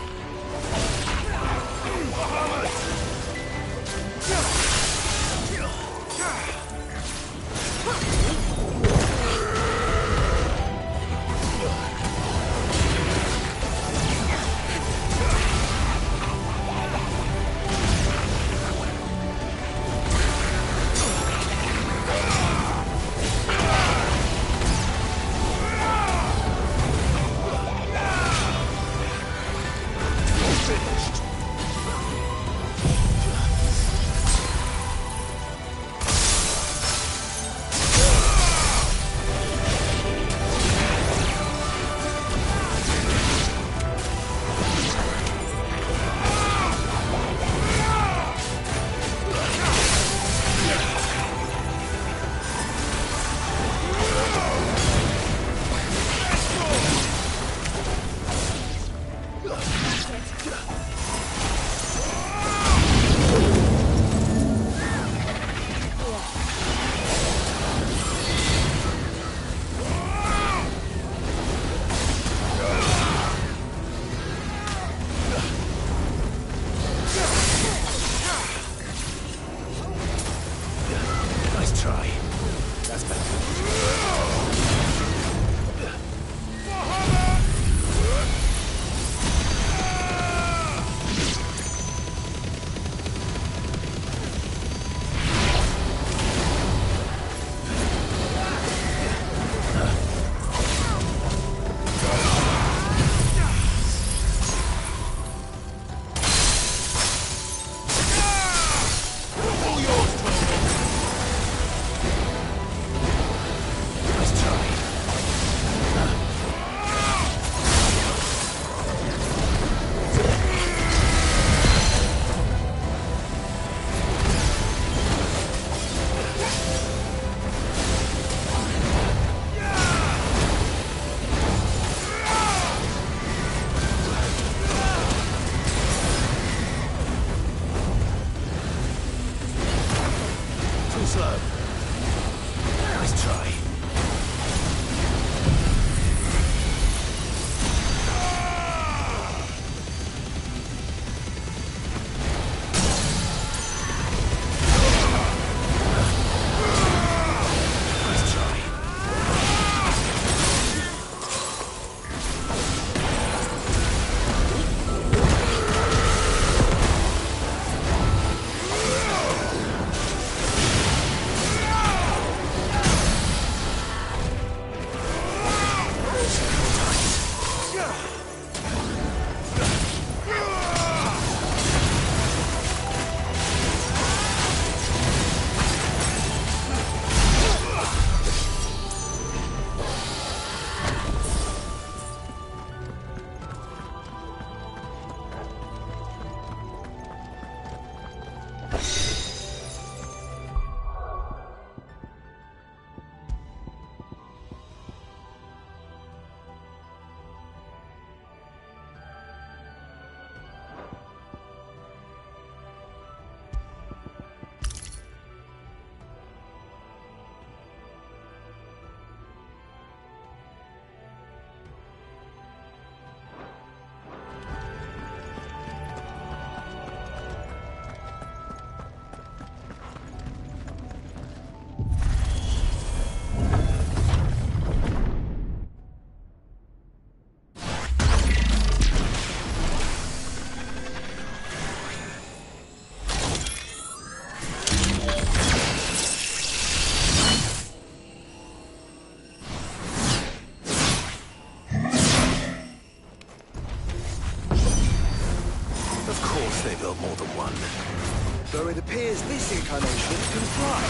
Though it appears this incarnation can fly.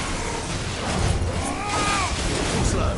Too slow.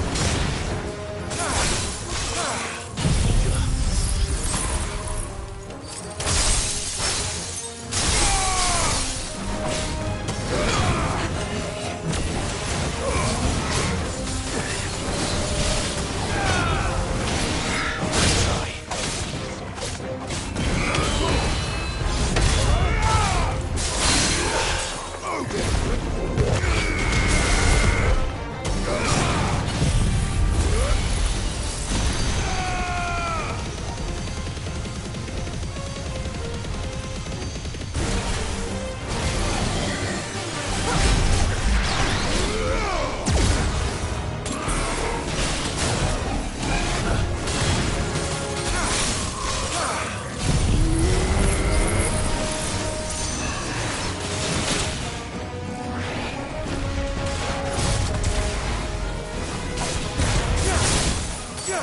Nice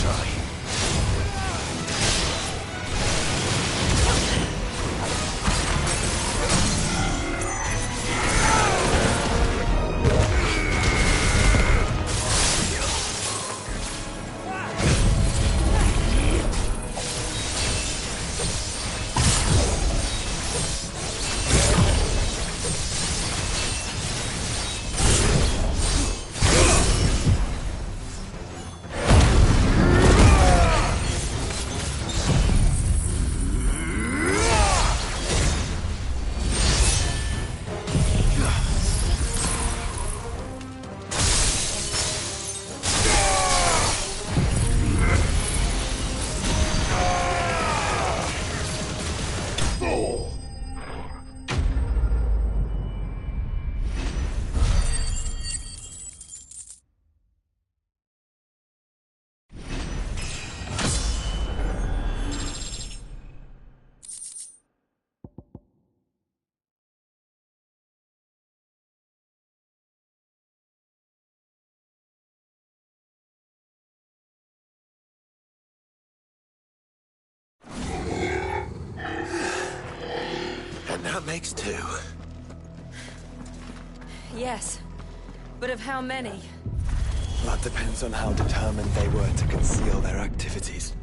try. And that makes 2. Yes, but of how many? That depends on how determined they were to conceal their activities.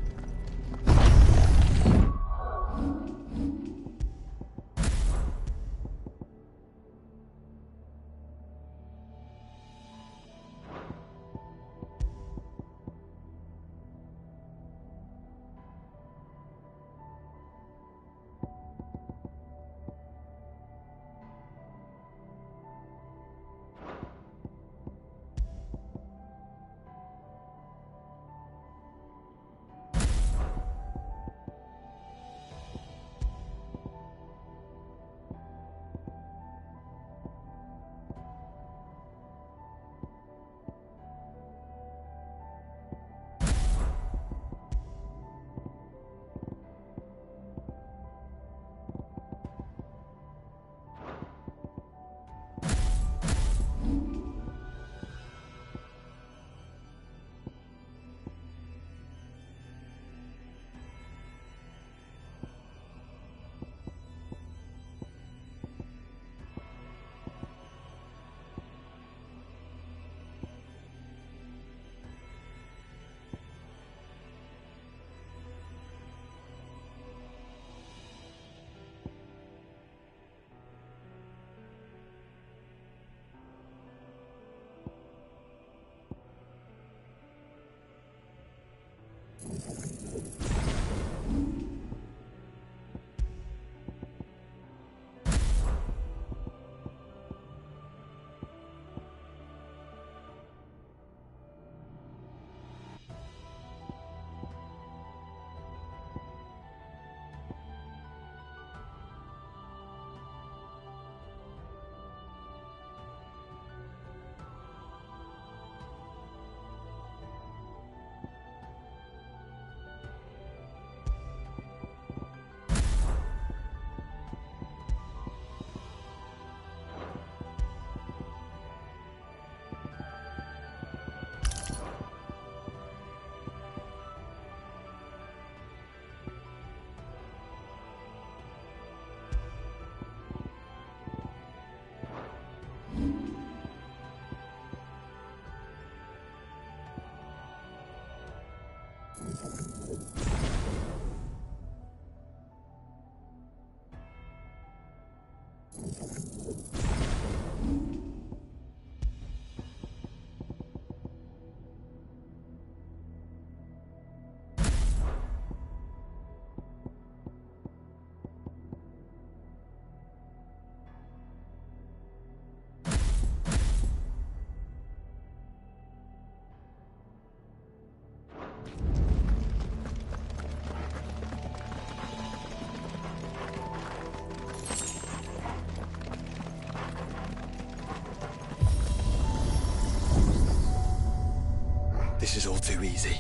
This is all too easy.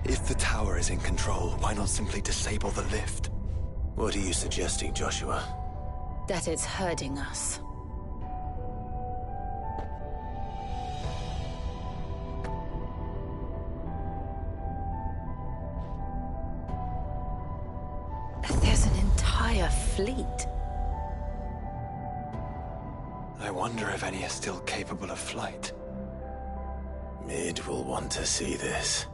If the tower is in control, why not simply disable the lift? What are you suggesting, Joshua? That it's hurting us. There's an entire fleet. I wonder if any are still capable of flight. Mid will want to see this.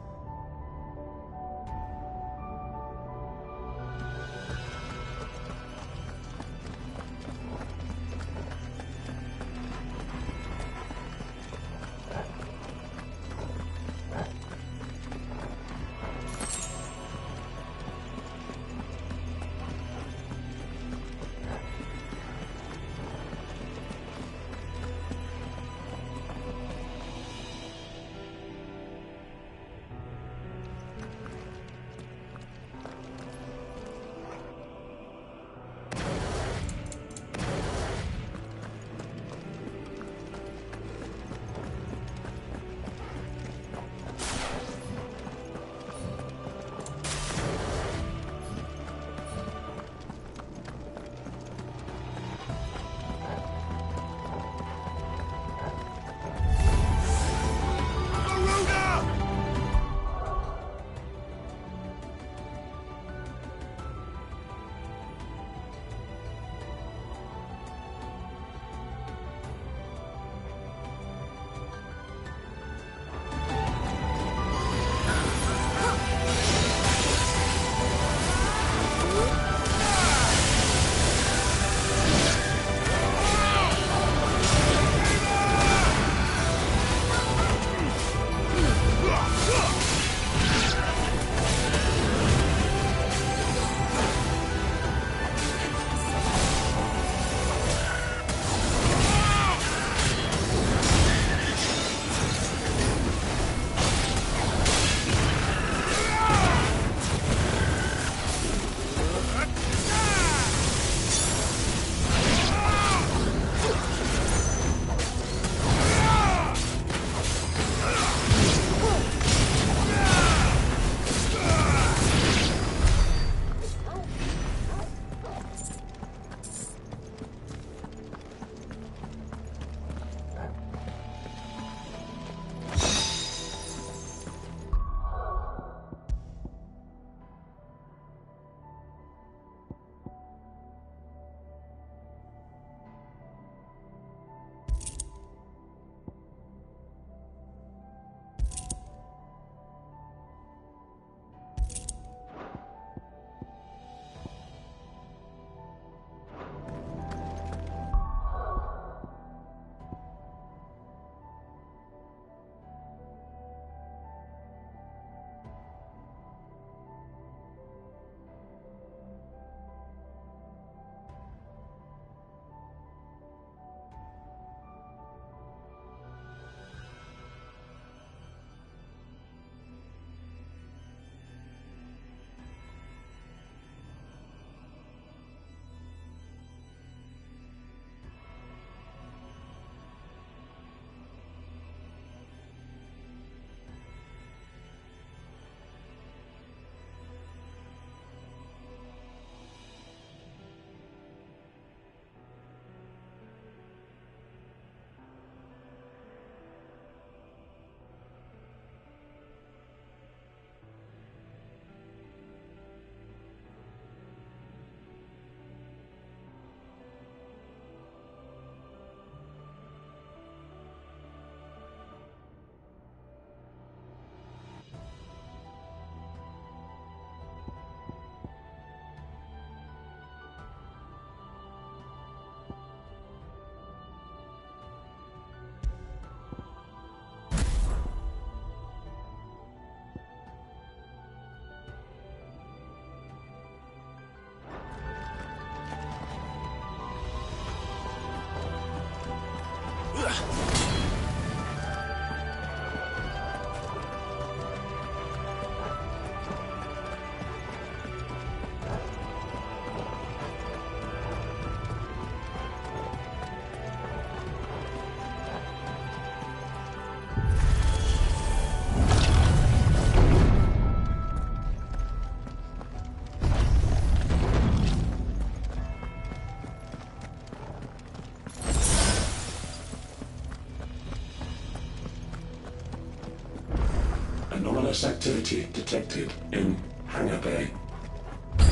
anomalous activity detected in Hangar Bay.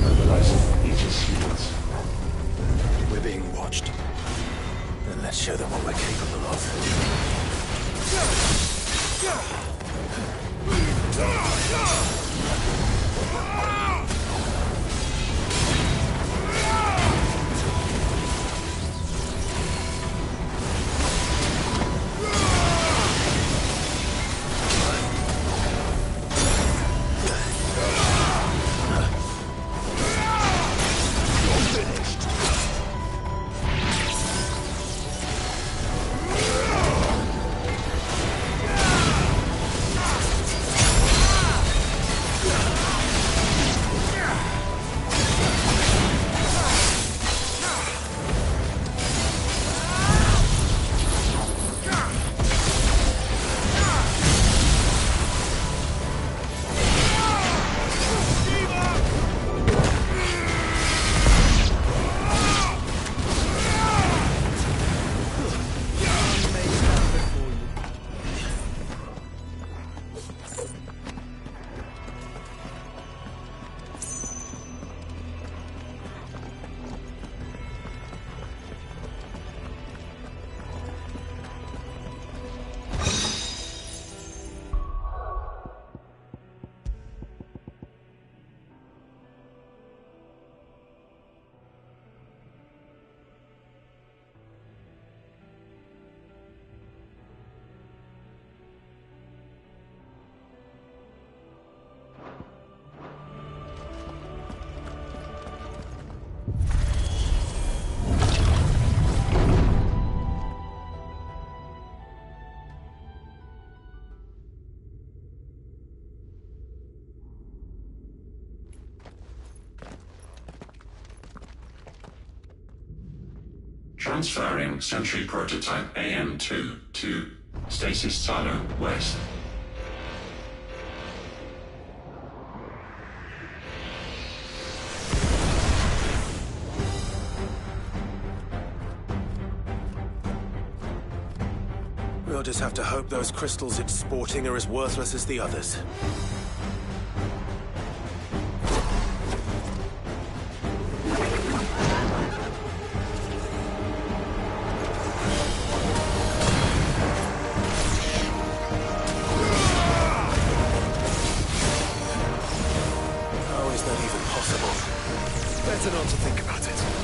Mobilizing Aegis units. We're being watched. Then let's show them what we're capable of. Transferring Sentry Prototype AM2 to Stasis Silo West. We'll just have to hope those crystals it's sporting are as worthless as the others. Better not to think about it.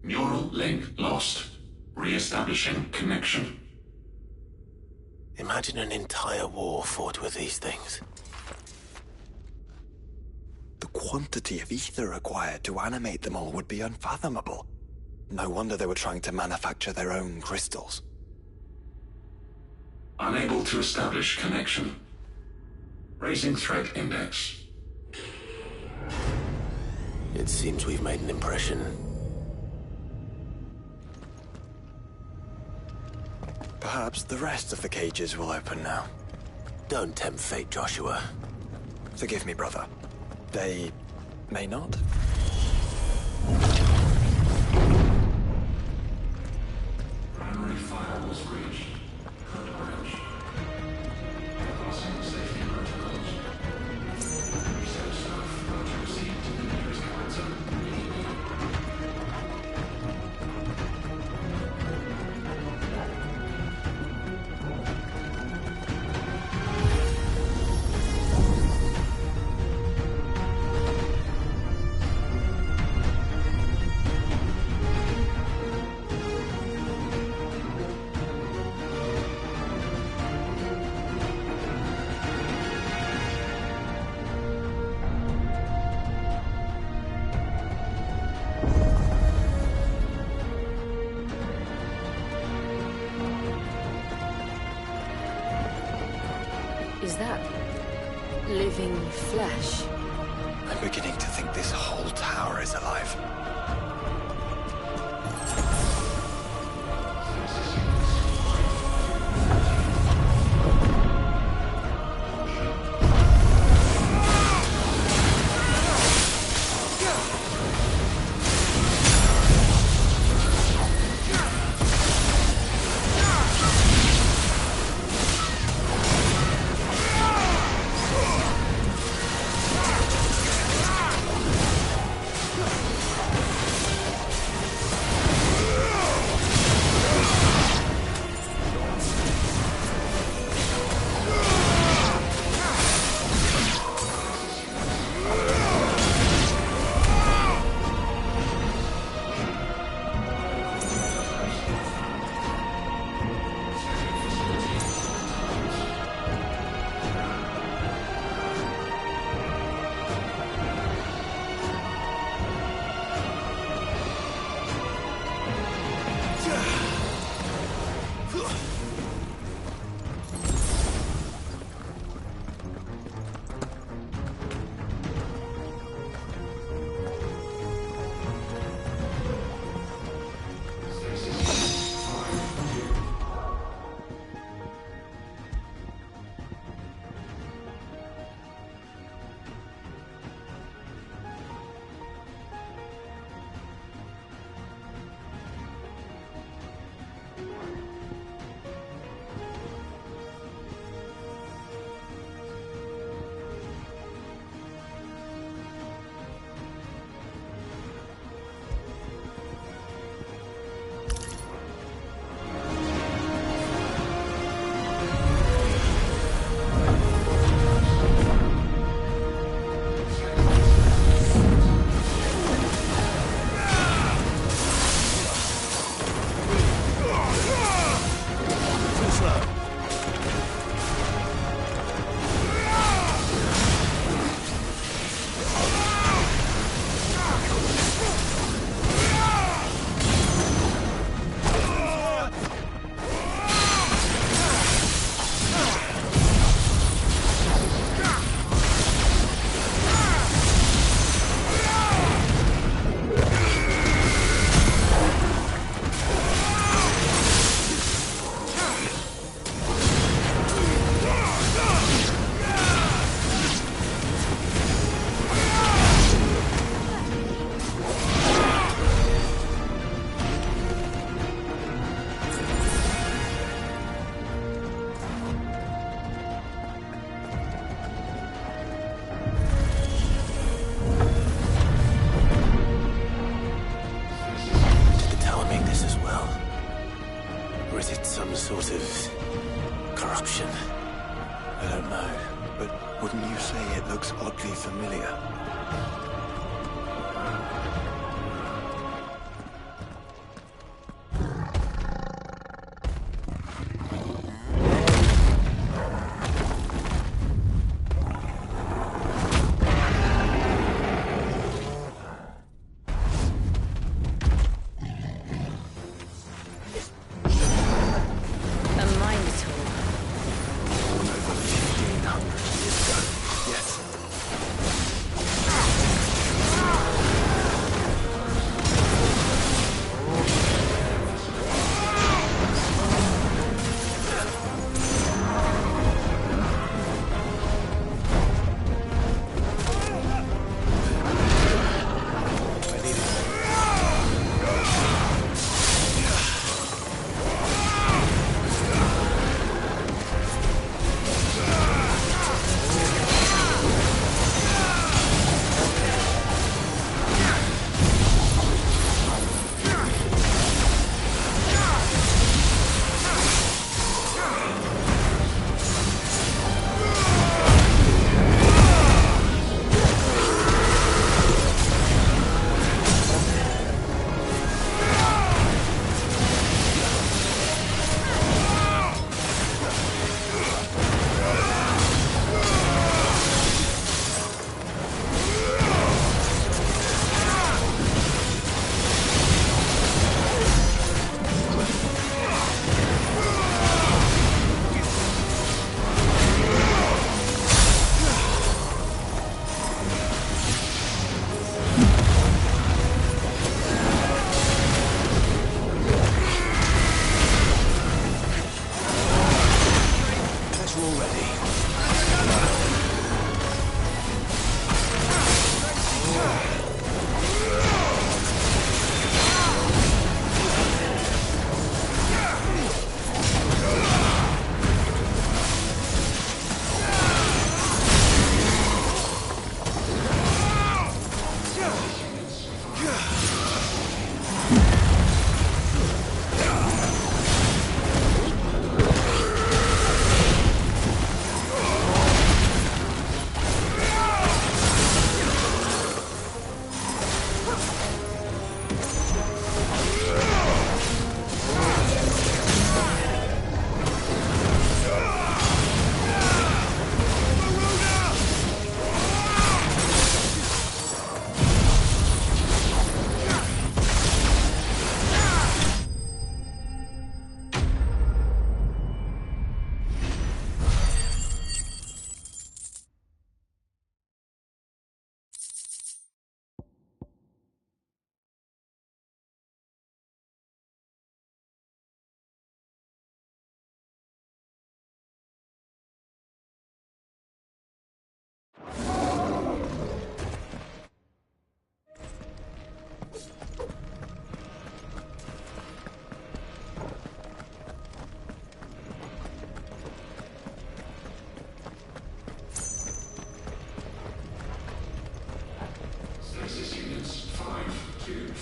Neural link lost. Re-establishing connection. Imagine an entire war fought with these things. The quantity of ether required to animate them all would be unfathomable. No wonder they were trying to manufacture their own crystals. Unable to establish connection. Raising threat index. It seems we've made an impression. Perhaps the rest of the cages will open now. Don't tempt fate, Joshua. Forgive me, brother. They may not. Primary file was breached. Code orange. Passing safety protocols. Research staff are to proceed to the nearest command zone immediately. Is that living flesh? I'm beginning to think this whole tower is alive. sort of corruption. I don't know, but wouldn't you say it looks oddly familiar?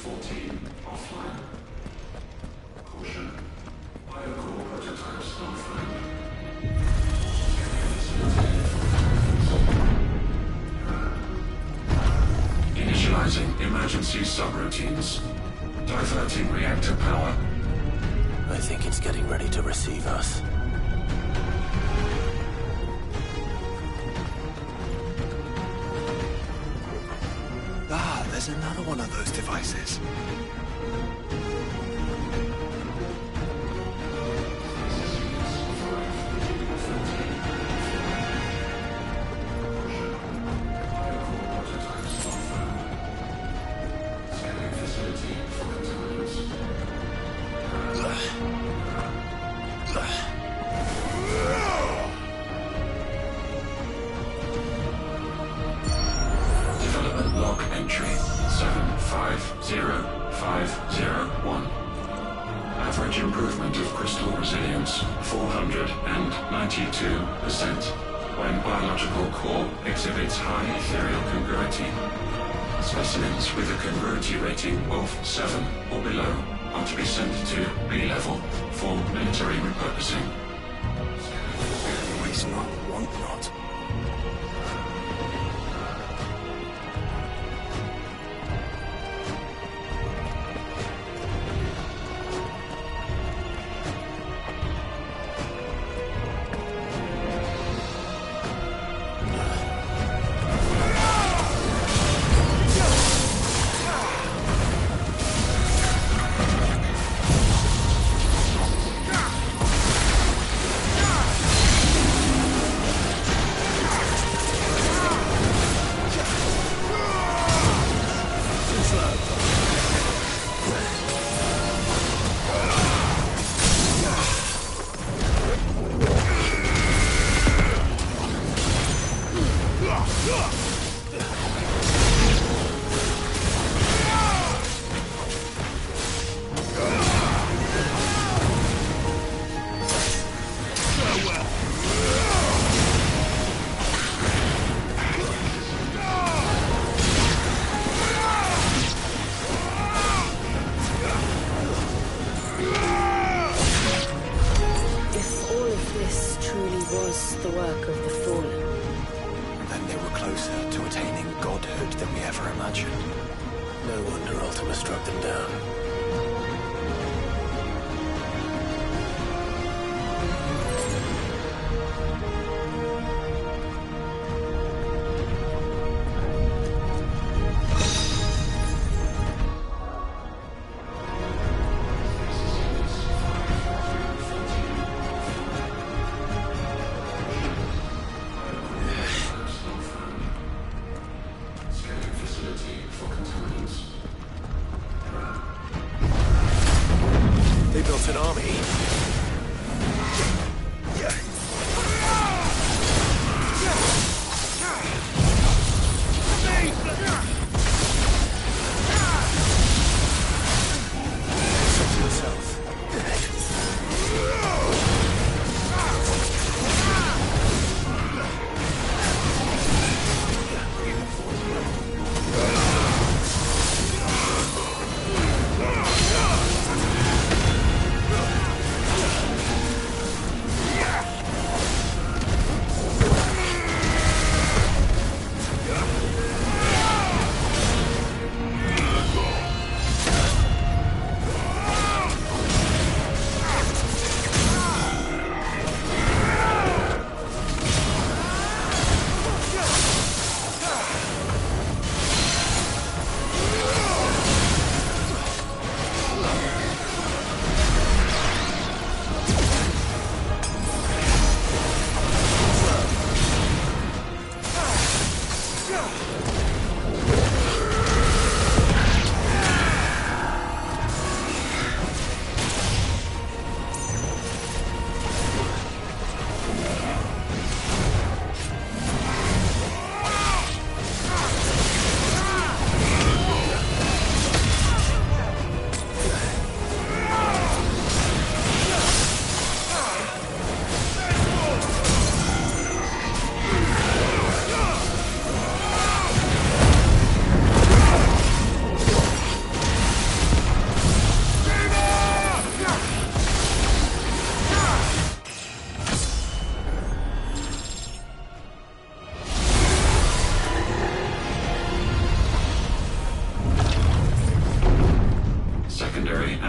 14 offline. Caution. Biocore prototypes not found. Initializing emergency subroutines. Diverting reactor power. I think it's getting ready to receive us. Ah, there's another one of those devices. Development log entry 750501. Average improvement of crystal resilience 492%. When biological core exhibits high ethereal congruity. Specimens with a congruity rating of 7 or below are to be sent to B level for military repurposing. Waste not, want not. Was the work of the Fallen. Then they were closer to attaining godhood than we ever imagined. No wonder Ultima struck them down.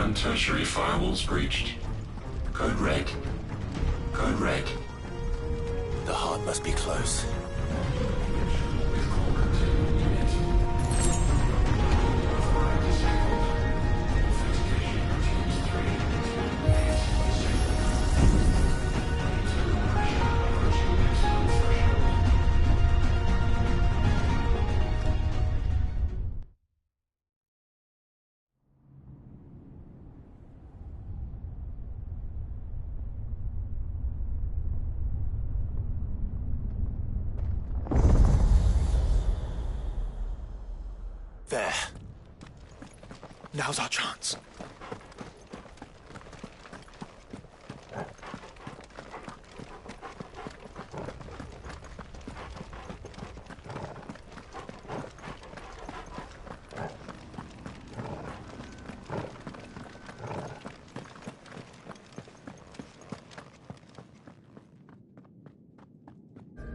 and tertiary firewalls breached. Code red. Code red. The heart must be close. There. Now's our chance.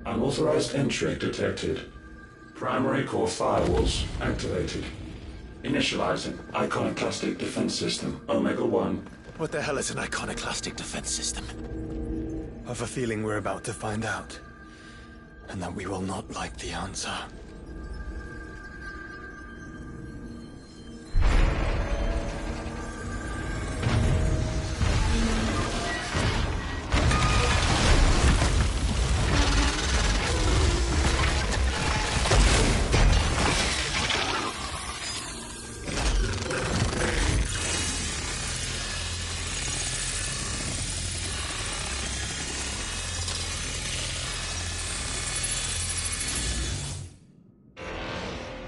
Unauthorized entry detected. Primary core firewalls activated. Initializing iconoclastic defense system Omega-1. What the hell is an iconoclastic defense system? I've a feeling we're about to find out. And that we will not like the answer.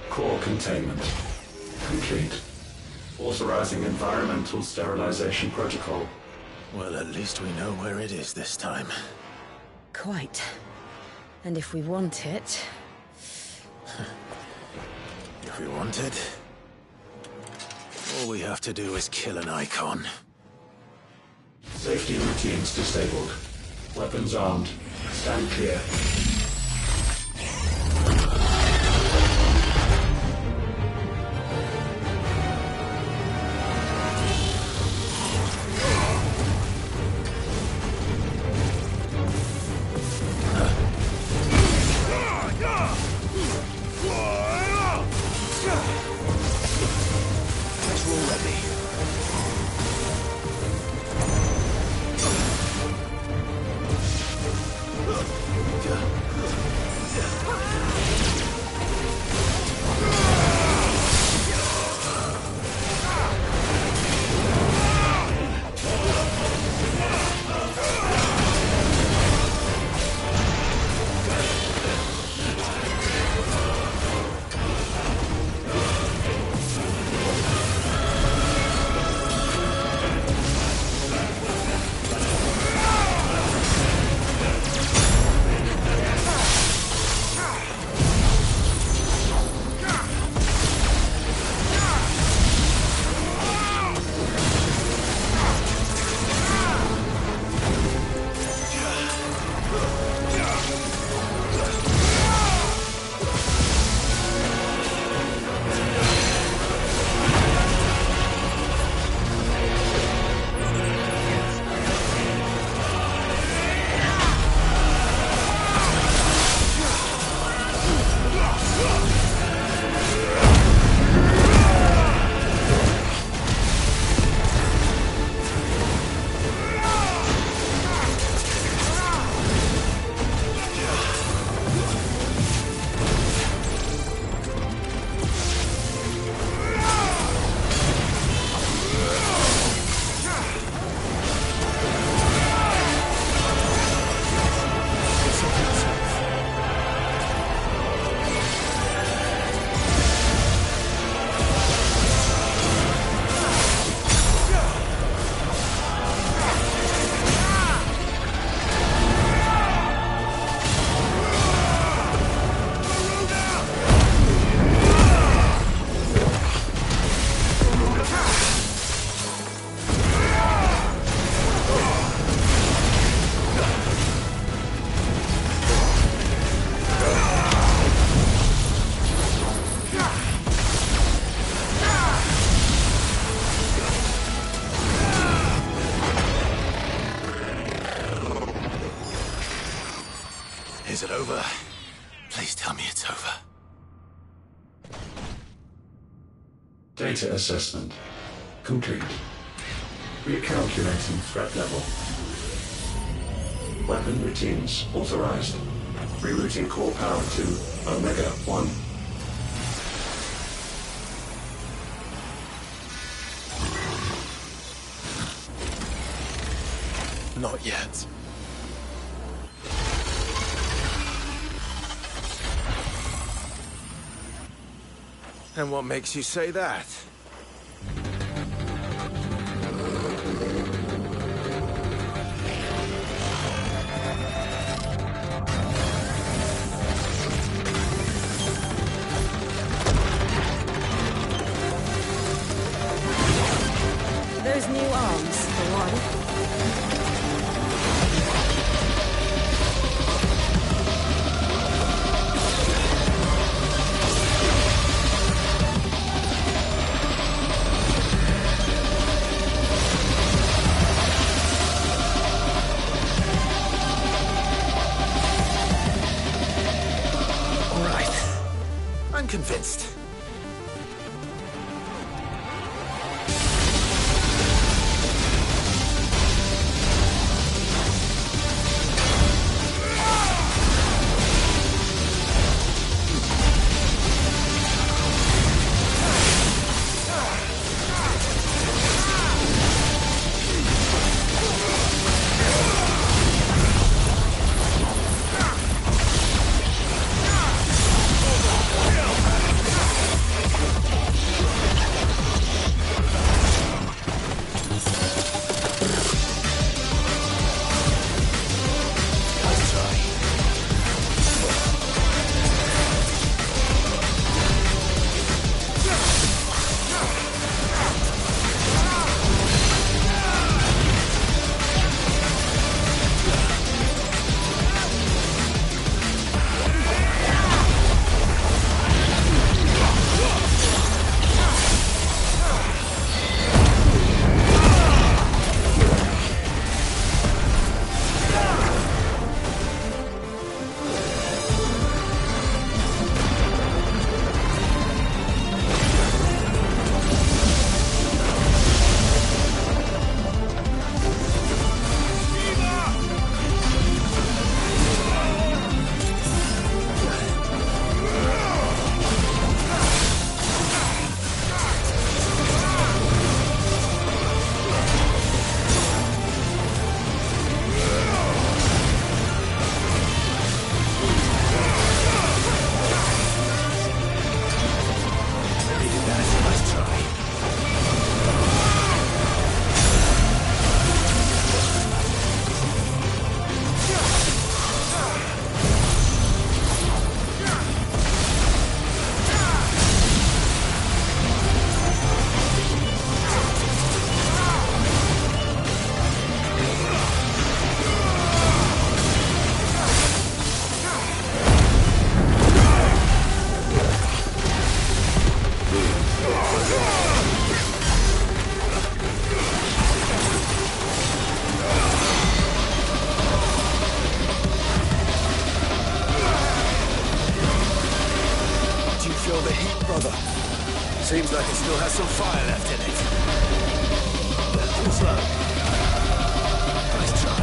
Core containment complete. Authorizing environmental sterilization protocol. Well, at least we know where it is this time. Quite. And if we want it... If we want it, all we have to do is kill an icon. Safety routines disabled. Weapons armed. Stand clear. Is it over? Please tell me it's over. Data assessment complete. Recalculating threat level. Weapon routines authorized. Rerouting core power to Omega 1. Not yet. And what makes you say that? Those new arms, for one. Convinced. Seems like it still has some fire left in it. Too slow. Nice try.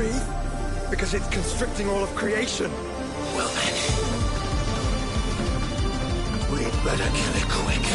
breathe? Because it's constricting all of creation. Well then, we'd better kill it quick.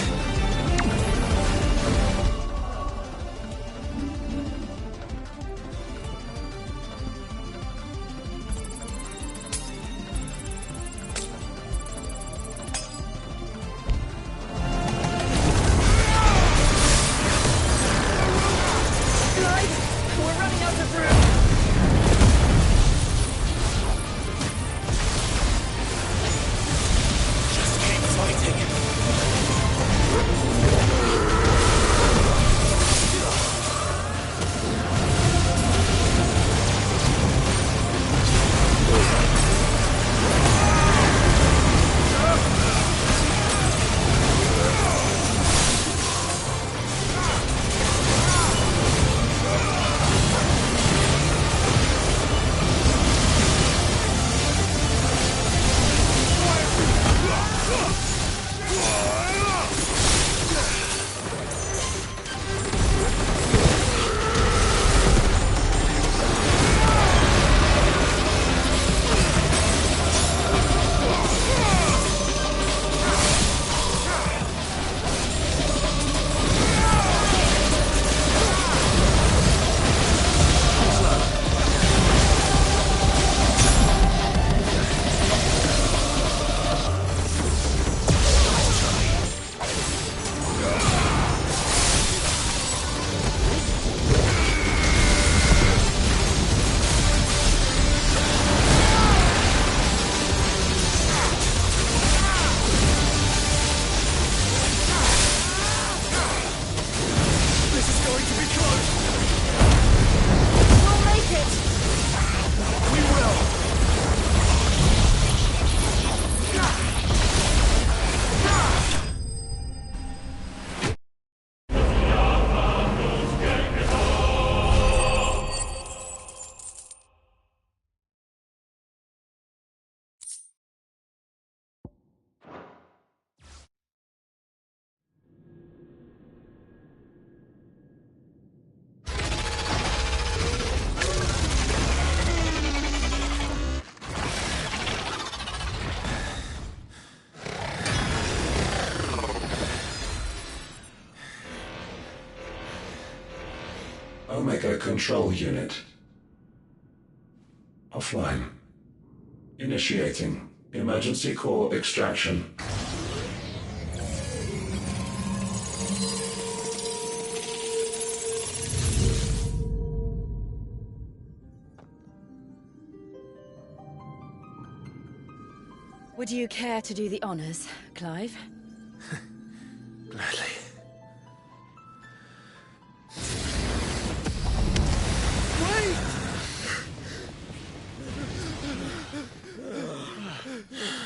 Omega Control Unit. Offline. Initiating emergency core extraction. Would you care to do the honors, Clive? Gladly.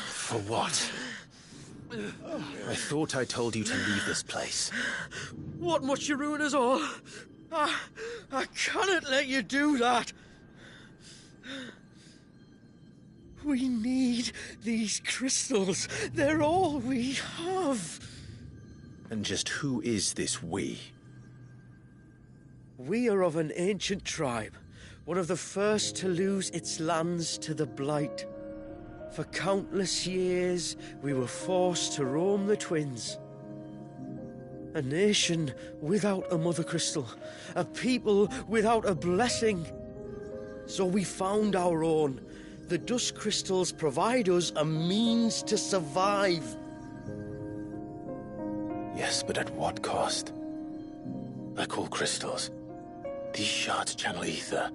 For what? I thought I told you to leave this place. What must you ruin us all? I cannot let you do that. We need these crystals. They're all we have. And just who is this we? We are of an ancient tribe, one of the first to lose its lands to the Blight. For countless years, we were forced to roam the Twins. A nation without a Mother Crystal, a people without a blessing. So we found our own. The Dust Crystals provide us a means to survive. Yes, but at what cost? Like all crystals, these shards channel ether.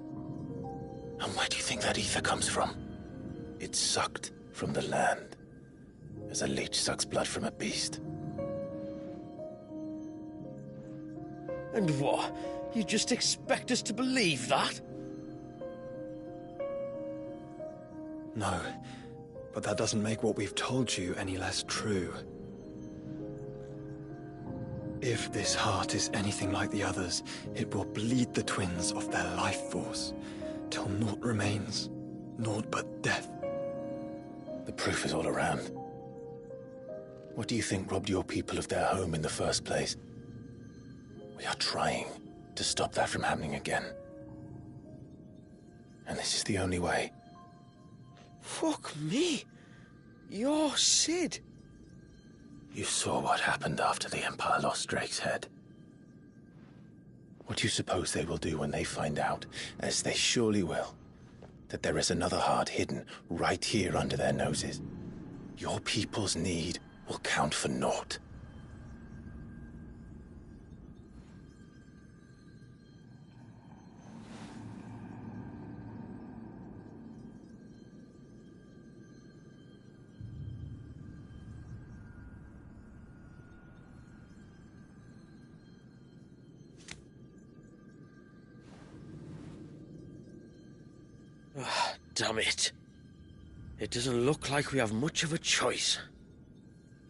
And where do you think that ether comes from? It's sucked from the land, as a leech sucks blood from a beast. And what? You just expect us to believe that? No, but that doesn't make what we've told you any less true. If this heart is anything like the others, it will bleed the Twins of their life force, till naught remains, naught but death. The proof is all around. What do you think robbed your people of their home in the first place? We are trying to stop that from happening again. And this is the only way. Fuck me. You're Sid. You saw what happened after the Empire lost Drake's head. What do you suppose they will do when they find out, as they surely will, that there is another heart hidden right here under their noses? Your people's need will count for naught. Damn it. It doesn't look like we have much of a choice.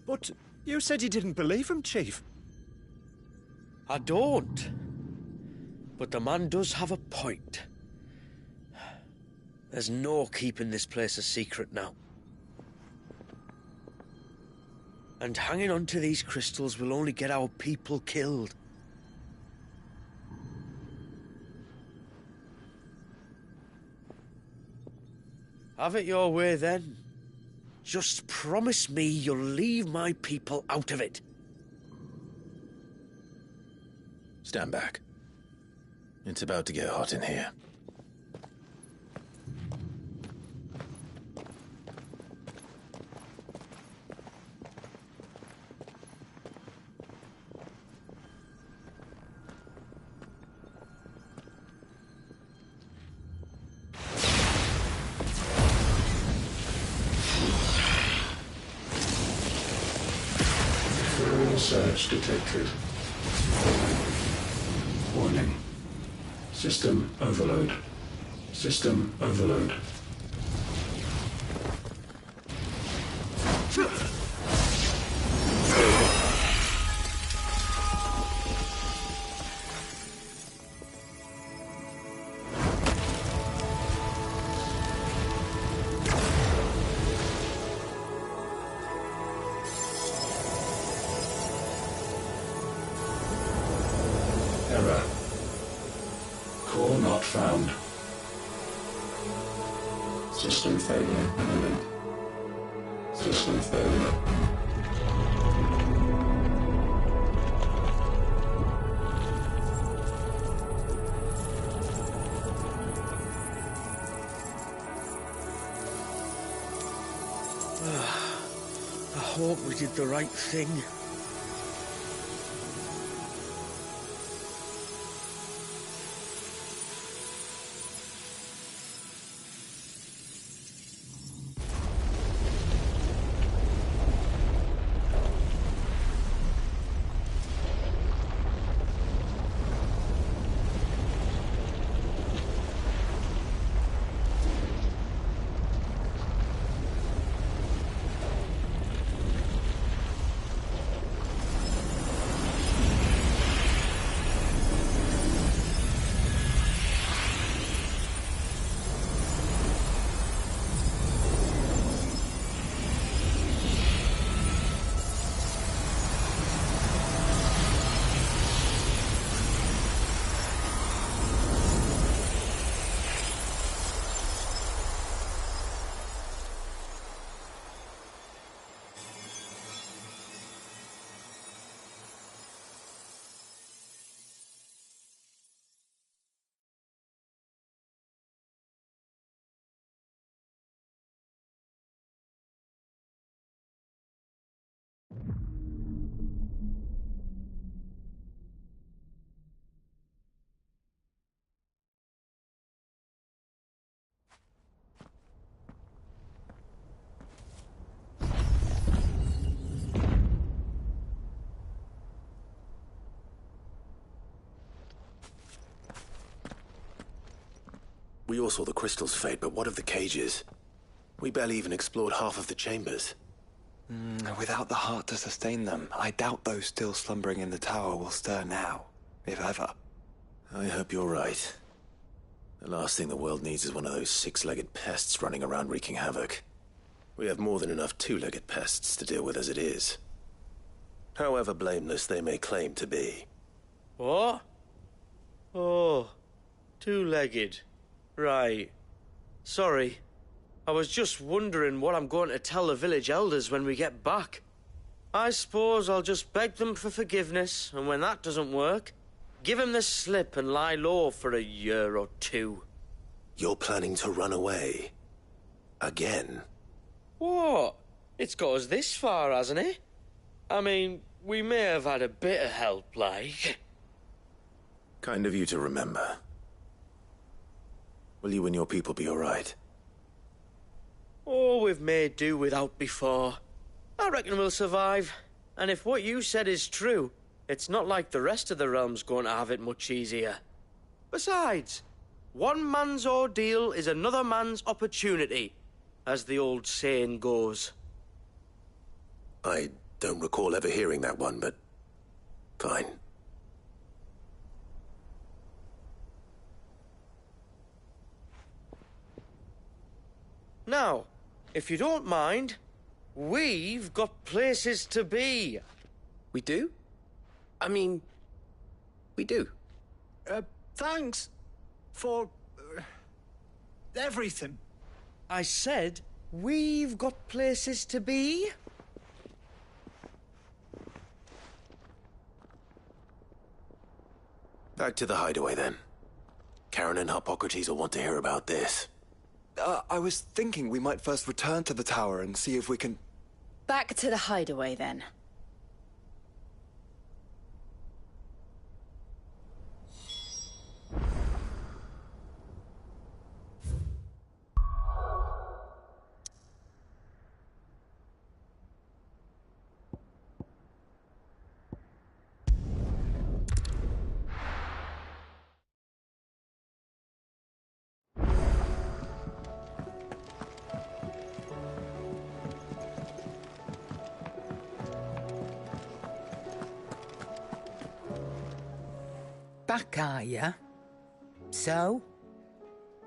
But you said you didn't believe him, Chief. I don't. But the man does have a point. There's no keeping this place a secret now. And hanging on to these crystals will only get our people killed. Have it your way, then. Just promise me you'll leave my people out of it. Stand back. It's about to get hot in here. Surge detected. Warning. System overload. System overload. Error. Core not found. System failure imminent. System failure. I hope we did the right thing. We all saw the crystals fade, but what of the cages? We barely even explored half of the chambers. Without the heart to sustain them, I doubt those still slumbering in the tower will stir now, if ever. I hope you're right. The last thing the world needs is one of those six-legged pests running around wreaking havoc. We have more than enough two-legged pests to deal with as it is. However blameless they may claim to be. What? Oh, two-legged. Right. Sorry. I was just wondering what I'm going to tell the village elders when we get back. I suppose I'll just beg them for forgiveness, and when that doesn't work, give them the slip and lie low for a year or two. You're planning to run away? Again? What? It's got us this far, hasn't it? I mean, we may have had a bit of help, like. Kind of you to remember. Will you and your people be all right? Oh, we've made do without before. I reckon we'll survive. And if what you said is true, it's not like the rest of the realm's going to have it much easier. Besides, one man's ordeal is another man's opportunity, as the old saying goes. I don't recall ever hearing that one, but fine. Now, if you don't mind, we've got places to be. We do? I mean, we do. Thanks for everything. I said we've got places to be. Back to the hideaway, then. Karen and Hippocrates will want to hear about this. I was thinking we might first return to the tower and see if we can... Back to the hideaway, then. Back, are ya? So?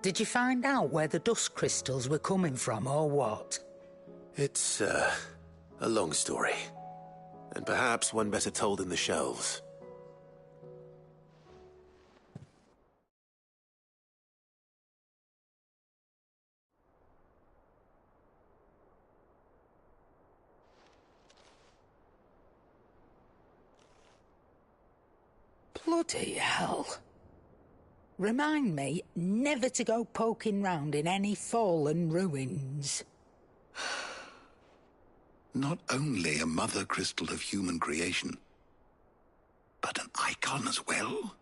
Did you find out where the dust crystals were coming from, or what? It's, a long story. And perhaps one better told in the shelves. Bloody hell. Remind me never to go poking round in any fallen ruins. Not only a mother crystal of human creation, but an icon as well.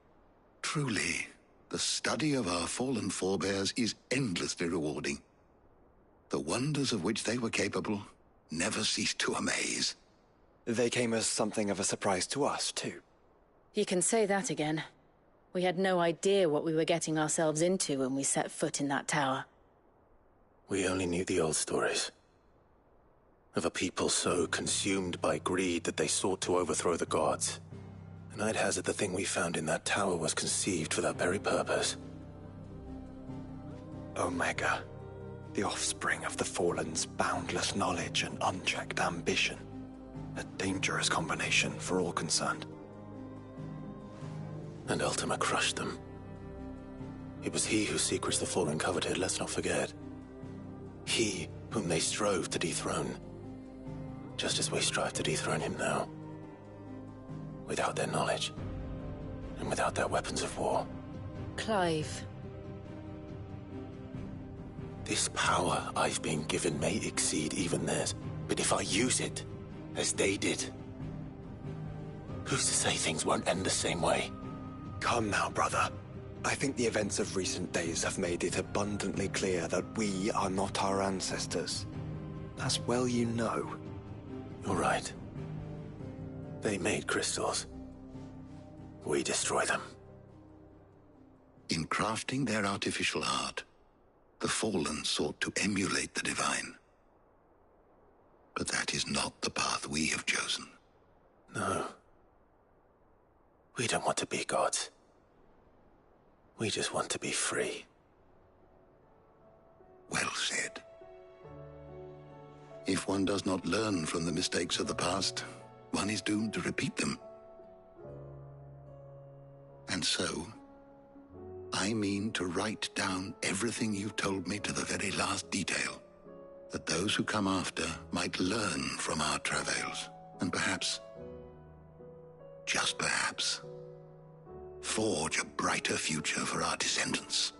Truly, the study of our fallen forebears is endlessly rewarding. The wonders of which they were capable never cease to amaze. They came as something of a surprise to us, too. You can say that again. We had no idea what we were getting ourselves into when we set foot in that tower. We only knew the old stories. Of a people so consumed by greed that they sought to overthrow the gods. And I'd hazard the thing we found in that tower was conceived for that very purpose. Omega. The offspring of the Fallen's boundless knowledge and unchecked ambition. A dangerous combination for all concerned. And Ultima crushed them. It was he whose secrets the Fallen coveted, let's not forget. He whom they strove to dethrone. Just as we strive to dethrone him now. Without their knowledge. And without their weapons of war. Clive. This power I've been given may exceed even theirs. But if I use it, as they did, who's to say things won't end the same way? Come now, brother. I think the events of recent days have made it abundantly clear that we are not our ancestors. As well you know. You're right. They made crystals. We destroy them. In crafting their artificial art, the Fallen sought to emulate the divine. But that is not the path we have chosen. No. We don't want to be gods. We just want to be free. Well said. If one does not learn from the mistakes of the past, one is doomed to repeat them. And so, I mean to write down everything you've told me to the very last detail, that those who come after might learn from our travails, and perhaps, just perhaps, forge a brighter future for our descendants.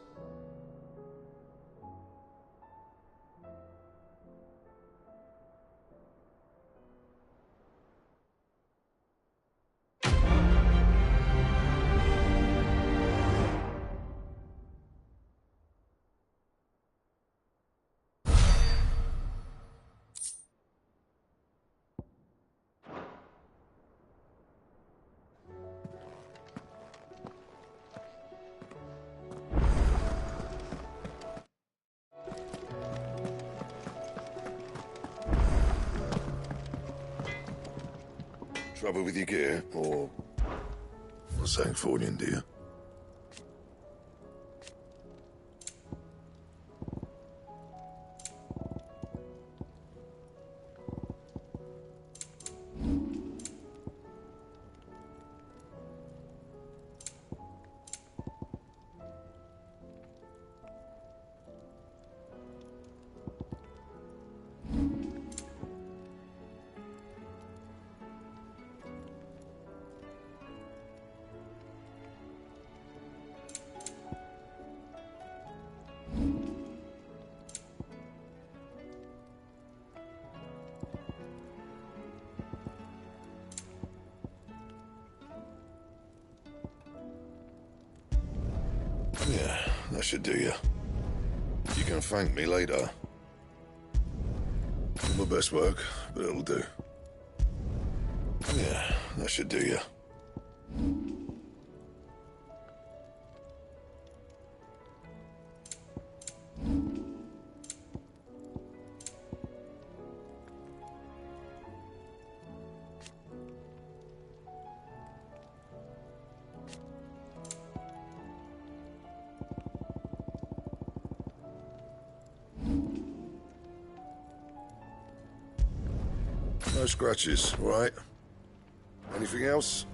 Trouble with your gear, or something falling, do you? Yeah, that should do you. You can thank me later. Not my best work, but it'll do. Yeah, that should do you. No scratches, right? Anything else?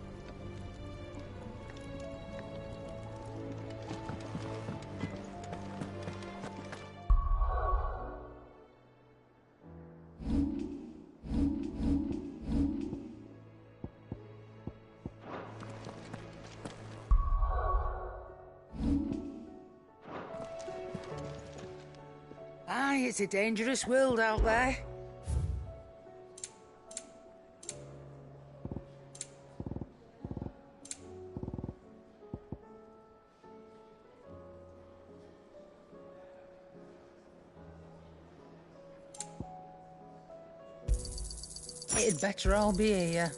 Aye, it's a dangerous world out there. It'd better all be here.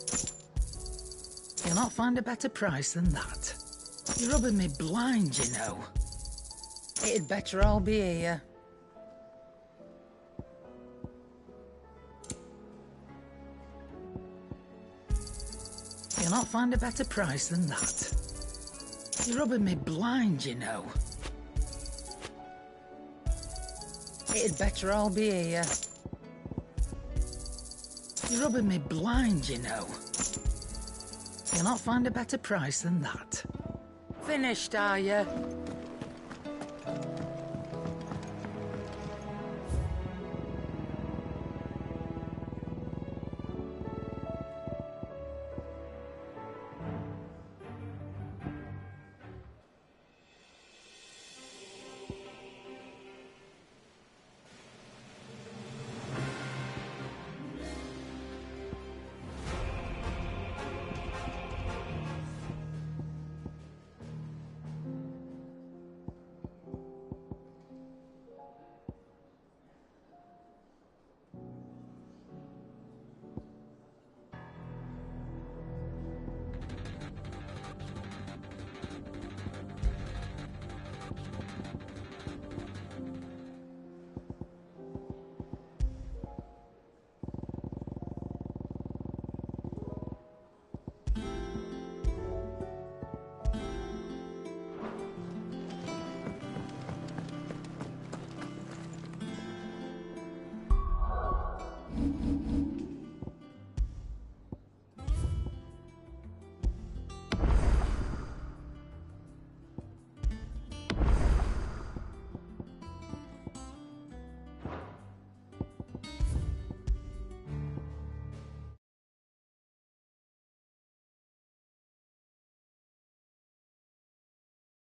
You'll not find a better price than that. You're rubbing me blind, you know. It'd better all be here. You'll not find a better price than that. You're rubbing me blind, you know. It'd better all be here. You're rubbing me blind, you know. You'll not find a better price than that. Finished, are you?